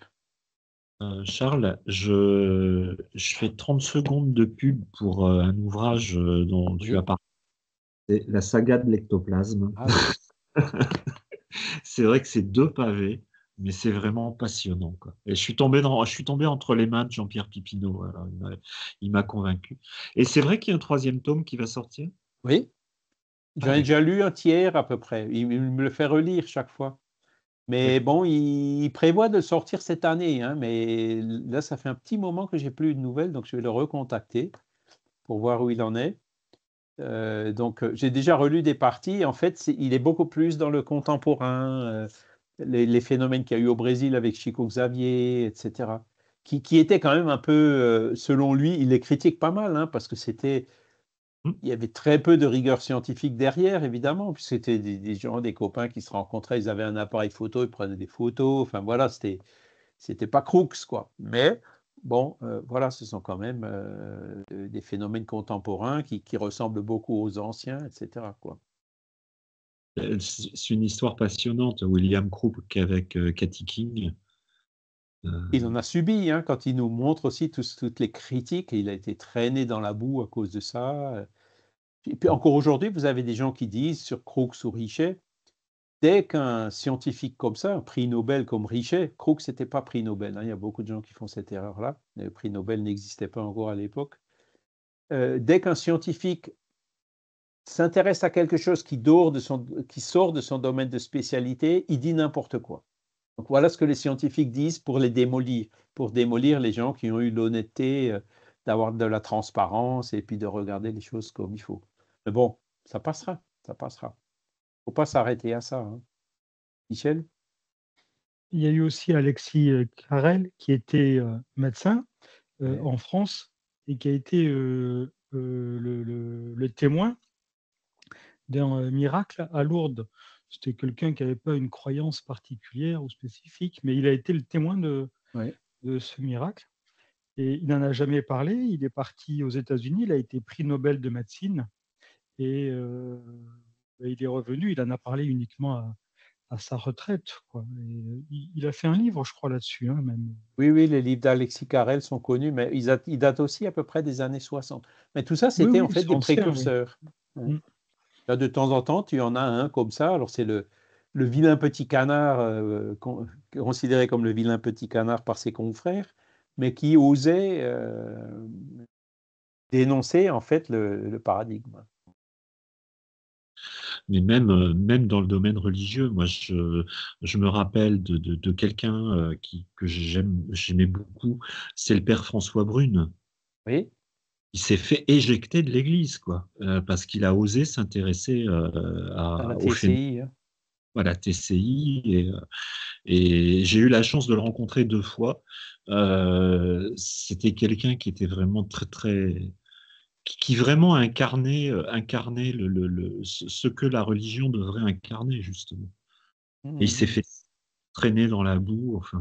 Charles, je fais 30 secondes de pub pour un ouvrage dont tu as parlé. C'est la saga de l'ectoplasme. Ah, oui. C'est vrai que c'est 2 pavés, mais c'est vraiment passionnant, quoi. Et je suis tombé entre les mains de Jean-Pierre Pipineau. Alors, il m'a convaincu. Et c'est vrai qu'il y a un 3e tome qui va sortir? Oui, j'en ai déjà lu un tiers à peu près. Il me le fait relire chaque fois. Mais bon, il prévoit de le sortir cette année, mais là, ça fait un petit moment que j'ai plus eu de nouvelles, donc je vais le recontacter pour voir où il en est. Donc, j'ai déjà relu des parties. En fait, il est beaucoup plus dans le contemporain, les phénomènes qu'il y a eu au Brésil avec Chico Xavier, etc. qui était quand même un peu, selon lui, il les critique pas mal, hein, parce que il y avait très peu de rigueur scientifique derrière, évidemment, puis c'était des gens, des copains qui se rencontraient, ils avaient un appareil photo, ils prenaient des photos, enfin voilà, c'était pas crooks, quoi. Mais bon, voilà, ce sont quand même des phénomènes contemporains qui ressemblent beaucoup aux anciens, etc., quoi. C'est une histoire passionnante, William Crook avec Cathy King. Il en a subi, hein, quand il nous montre aussi toutes les critiques, il a été traîné dans la boue à cause de ça. Et puis encore aujourd'hui, vous avez des gens qui disent sur Crookes ou Richet, dès qu'un scientifique comme ça, un prix Nobel comme Richet, Crookes n'était pas prix Nobel, hein, il y a beaucoup de gens qui font cette erreur-là, le prix Nobel n'existait pas encore à l'époque. Dès qu'un scientifique s'intéresse à quelque chose qui sort de son domaine de spécialité, il dit n'importe quoi. Donc voilà ce que les scientifiques disent pour démolir les gens qui ont eu l'honnêteté d'avoir de la transparence et puis de regarder les choses comme il faut. Mais bon, ça passera, ça passera. Il ne faut pas s'arrêter à ça, hein. Michel? Il y a eu aussi Alexis Carrel, qui était médecin Ouais. en France et qui a été le témoin d'un miracle à Lourdes. C'était quelqu'un qui n'avait pas une croyance particulière ou spécifique, mais il a été le témoin de ce miracle. Et il n'en a jamais parlé. Il est parti aux États-Unis, il a été prix Nobel de médecine. Et il est revenu, il en a parlé uniquement à sa retraite, quoi. Et il a fait un livre, je crois, là-dessus, hein, même. Oui, les livres d'Alexis Carrel sont connus, mais ils datent aussi à peu près des années 60. Mais tout ça, c'était en fait des précurseurs. Oui. Là, de temps en temps, tu en as un comme ça. Alors, c'est le vilain petit canard, considéré comme le vilain petit canard par ses confrères, mais qui osait dénoncer en fait le paradigme. Mais même dans le domaine religieux, moi, je me rappelle de quelqu'un que j'aimais beaucoup, c'est le père François Brune. Oui. Il s'est fait éjecter de l'Église, quoi, parce qu'il a osé s'intéresser à la TCI. À la TCI. Et j'ai eu la chance de le rencontrer 2 fois. C'était quelqu'un qui était vraiment qui vraiment incarnait ce que la religion devrait incarner, justement. Et il s'est fait traîner dans la boue. Enfin,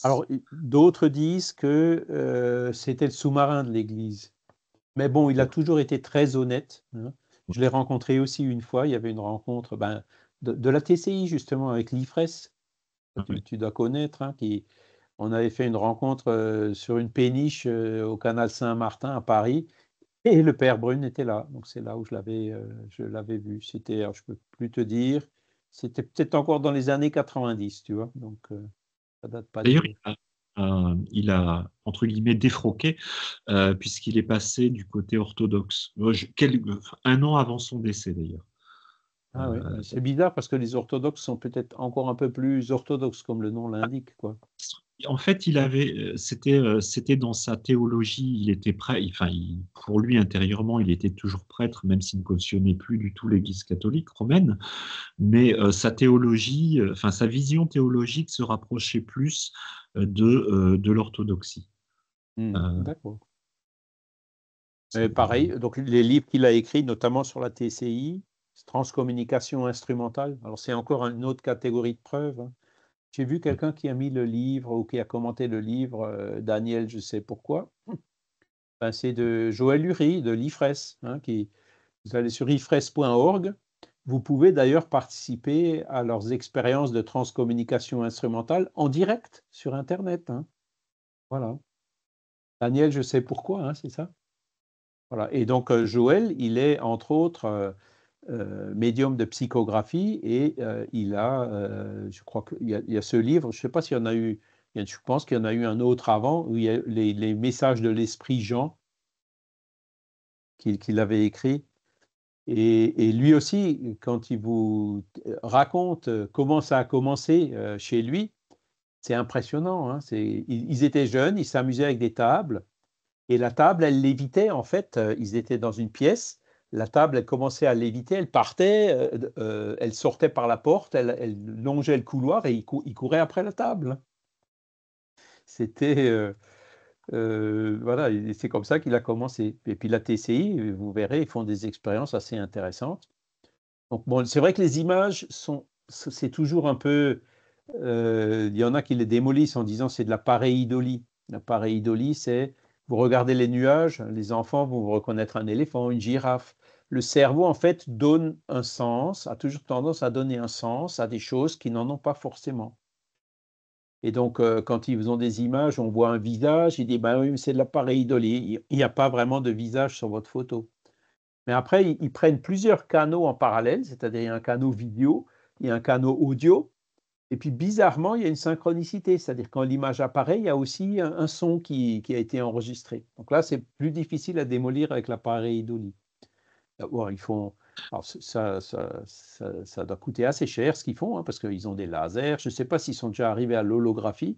Alors, d'autres disent que c'était le sous-marin de l'Église. Mais bon, il a toujours été très honnête, hein. Je l'ai rencontré aussi une fois, il y avait une rencontre de la TCI, justement, avec l'IFRES. Tu dois connaître, hein, on avait fait une rencontre sur une péniche au canal Saint-Martin à Paris, et le père Brune était là. Donc c'est là où je l'avais vu. C'était, alors, je ne peux plus te dire, c'était peut-être encore dans les années 90, tu vois. Donc ça date pas D'ailleurs, d'hier. il a, entre guillemets, défroqué, puisqu'il est passé du côté orthodoxe. 1 an avant son décès, d'ailleurs. Ah oui, c'est bizarre parce que les orthodoxes sont peut-être encore un peu plus orthodoxes, comme le nom l'indique, quoi. En fait, c'était dans sa théologie, il était prêt, pour lui intérieurement, il était toujours prêtre, même s'il ne cautionnait plus du tout l'Église catholique romaine, mais sa théologie, sa vision théologique se rapprochait plus de l'orthodoxie. D'accord. Pareil, donc les livres qu'il a écrits, notamment sur la TCI, transcommunication instrumentale, alors c'est encore une autre catégorie de preuves, hein. J'ai vu quelqu'un qui a mis le livre ou qui a commenté le livre, Daniel, je sais pourquoi. C'est de Joël Lurie, de l'IFRES, hein, vous allez sur ifres.org. Vous pouvez d'ailleurs participer à leurs expériences de transcommunication instrumentale en direct sur Internet, hein. Voilà. Daniel, je sais pourquoi, hein, c'est ça. Voilà. Et donc, Joël, il est entre autres médium de psychographie et il a, je crois qu'il y a ce livre, je ne sais pas s'il y en a eu, je pense qu'il y en a eu un autre avant, où il y a les messages de l'esprit Jean qu'il avait écrit. Et lui aussi, quand il vous raconte comment ça a commencé chez lui, c'est impressionnant, hein. Ils étaient jeunes, ils s'amusaient avec des tables, et la table, elle lévitait, en fait, ils étaient dans une pièce, la table, elle commençait à léviter, elle partait, elle sortait par la porte, elle longeait le couloir et il courait après la table. C'était voilà, c'est comme ça qu'il a commencé. Et puis la TCI, vous verrez, ils font des expériences assez intéressantes. Donc bon, c'est vrai que les images c'est toujours un peu, il y en a qui les démolissent en disant c'est de la pareidolie. La pareidolie, c'est vous regardez les nuages, les enfants vont vous reconnaître un éléphant, une girafe. Le cerveau, en fait, donne un sens, a toujours tendance à donner un sens à des choses qui n'en ont pas forcément. Et donc, quand ils ont des images, on voit un visage, ils disent bah oui, mais c'est de la pareidolie. Il n'y a pas vraiment de visage sur votre photo. Mais après, ils prennent plusieurs canaux en parallèle, c'est-à-dire il y a un canal vidéo, il y a un canal audio, et puis bizarrement, il y a une synchronicité, c'est-à-dire quand l'image apparaît, il y a aussi un son qui a été enregistré. Donc là, c'est plus difficile à démolir avec la pareidolie. Bon, ils font, alors ça doit coûter assez cher ce qu'ils font, hein, parce qu'ils ont des lasers. Je ne sais pas s'ils sont déjà arrivés à l'holographie,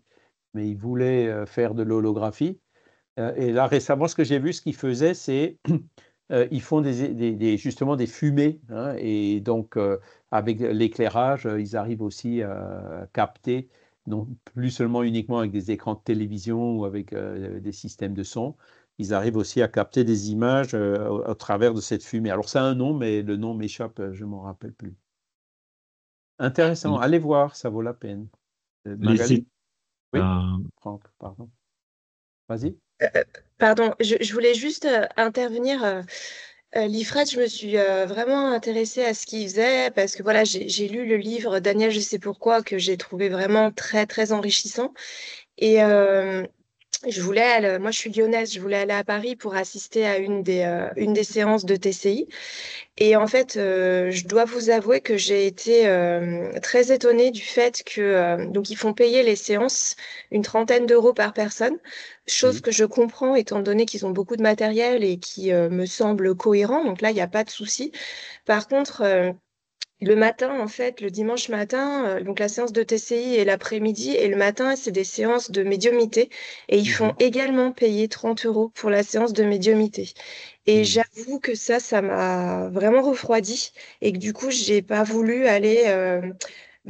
mais ils voulaient faire de l'holographie. Et là, récemment, ce que j'ai vu, ce qu'ils faisaient, c'est ils font justement des fumées, hein, et donc avec l'éclairage, ils arrivent aussi à capter, non plus seulement uniquement avec des écrans de télévision ou avec des systèmes de son, ils arrivent aussi à capter des images au travers de cette fumée. Alors ça a un nom, mais le nom m'échappe, je ne m'en rappelle plus. Intéressant, allez voir, ça vaut la peine. Magali? Oui, Franck, pardon. Vas-y. Pardon, je voulais juste intervenir. L'IFRED, je me suis vraiment intéressée à ce qu'il faisait parce que voilà, j'ai lu le livre Daniel, je sais pourquoi, que j'ai trouvé vraiment très, très enrichissant. Et je voulais aller, moi je suis lyonnaise, je voulais aller à Paris pour assister à une des séances de TCI. Et en fait, je dois vous avouer que j'ai été très étonnée du fait que donc ils font payer les séances une trentaine d'euros par personne, chose Oui. que je comprends étant donné qu'ils ont beaucoup de matériel et qui me semble cohérent. Donc là, il n'y a pas de souci. Par contre, le matin, en fait, le dimanche matin, donc la séance de TCI est l'après-midi et le matin, c'est des séances de médiumnité et ils font également payer 30 euros pour la séance de médiumité. Et j'avoue que ça m'a vraiment refroidi et que du coup, j'ai pas voulu aller,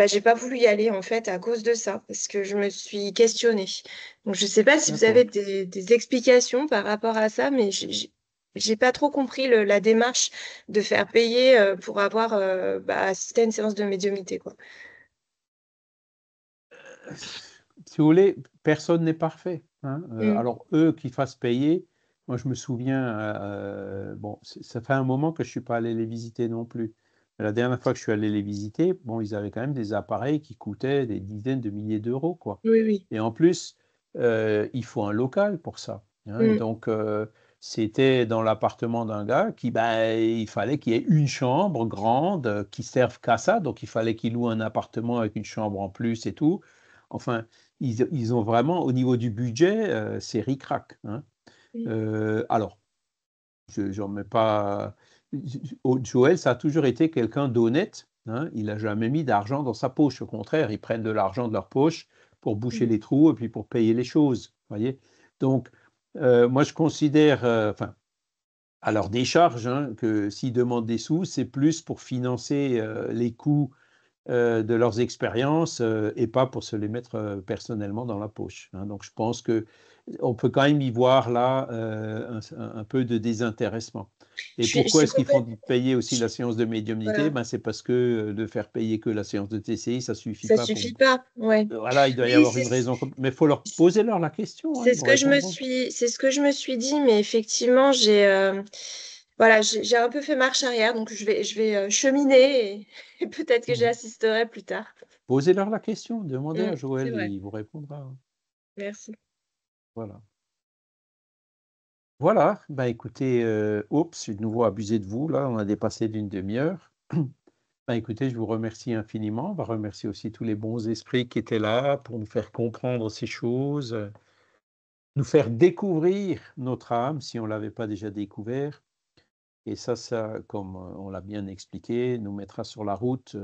j'ai pas voulu y aller en fait à cause de ça parce que je me suis questionnée. Donc, je sais pas si vous avez des explications par rapport à ça, mais j'ai pas trop compris la démarche de faire payer pour avoir assisté à une séance de médiumnité, quoi. Si vous voulez, personne n'est parfait, hein. Alors, eux qui fassent payer, moi je me souviens, bon, ça fait un moment que je ne suis pas allé les visiter non plus. Mais la dernière fois que je suis allé les visiter, bon, ils avaient quand même des appareils qui coûtaient des dizaines de milliers d'euros, quoi. Oui, oui. Et en plus, il faut un local pour ça, hein. Et donc, c'était dans l'appartement d'un gars il fallait qu'il y ait une chambre grande qui serve qu'à ça. Donc, il fallait qu'il loue un appartement avec une chambre en plus et tout. Enfin, ils ont vraiment, au niveau du budget, c'est ric-rac, hein. Alors, j'en mets pas. Joël, ça a toujours été quelqu'un d'honnête, hein. Il n'a jamais mis d'argent dans sa poche. Au contraire, ils prennent de l'argent de leur poche pour boucher les trous et puis pour payer les choses. Voyez. Donc, moi, je considère, à leur décharge, hein, que s'ils demandent des sous, c'est plus pour financer les coûts de leurs expériences et pas pour se les mettre personnellement dans la poche, hein. Donc, je pense qu'on peut quand même y voir là un peu de désintéressement. Et pourquoi est-ce qu'ils font payer aussi la séance de médiumnité? Voilà. C'est parce que de faire payer que la séance de TCI, ça ne suffit Ça pas. suffit pas, ouais. Voilà, il doit y Oui, avoir une raison. Mais il faut leur poser la question, hein, c'est ils ce vous que je me répondront. c'est ce que je me suis dit, mais effectivement, j'ai un peu fait marche arrière, donc je vais cheminer et peut-être que j'assisterai plus tard. Posez-leur la question, demandez à C'est Joël, vrai. il vous répondra. Merci. Voilà. Voilà, écoutez, oups, je suis de nouveau abusé de vous, là, on a dépassé d'une demi-heure. Écoutez, je vous remercie infiniment. On va remercier aussi tous les bons esprits qui étaient là pour nous faire comprendre ces choses, nous faire découvrir notre âme si on ne l'avait pas déjà découvert. Et ça, comme on l'a bien expliqué, nous mettra sur la route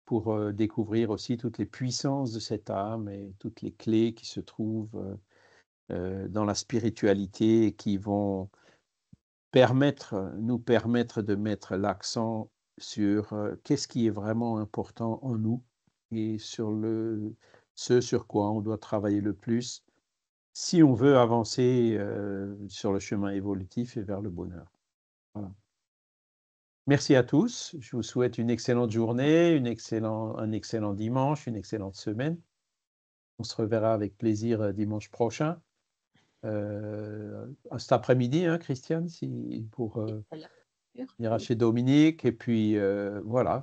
pour découvrir aussi toutes les puissances de cette âme et toutes les clés qui se trouvent dans la spiritualité et qui vont nous permettre de mettre l'accent sur qu'est-ce qui est vraiment important en nous et sur ce sur quoi on doit travailler le plus si on veut avancer sur le chemin évolutif et vers le bonheur. Voilà. Merci à tous. Je vous souhaite une excellente journée, un excellent dimanche, une excellente semaine. On se reverra avec plaisir dimanche prochain. Cet après-midi, hein, Christiane, pour venir chez Dominique. Et puis, voilà.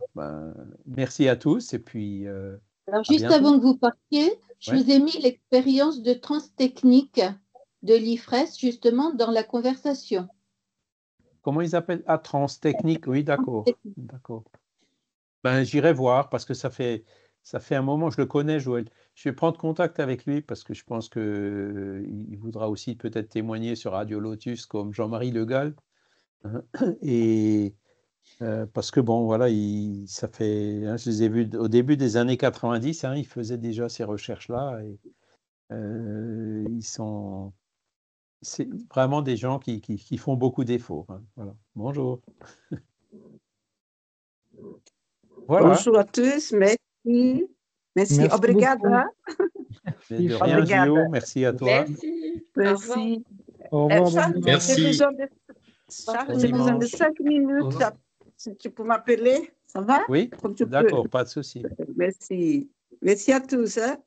Merci à tous. Et puis, alors, juste avant que vous partiez, je vous ai mis l'expérience de transtechnique de l'IFRES, justement, dans la conversation. Comment ils appellent? Ah, transtechnique, oui, d'accord. J'irai voir parce que ça fait un moment, je le connais, Joël. Je vais prendre contact avec lui parce que je pense qu'il voudra aussi peut-être témoigner sur Radio Lotus comme Jean-Marie Le Gall. Et parce que bon, voilà, ça fait, je les ai vus au début des années 90, il faisait déjà ces recherches-là. Et c'est vraiment des gens qui font beaucoup d'efforts. Voilà. Bonjour. Voilà. Bonjour à tous, merci. Merci, obrigada. De rien, Gio, merci à toi. Merci. Au revoir. Merci. J'ai besoin de 5 minutes. Si tu peux m'appeler, ça va? Oui, d'accord, pas de souci. Merci. Merci à tous. Hein?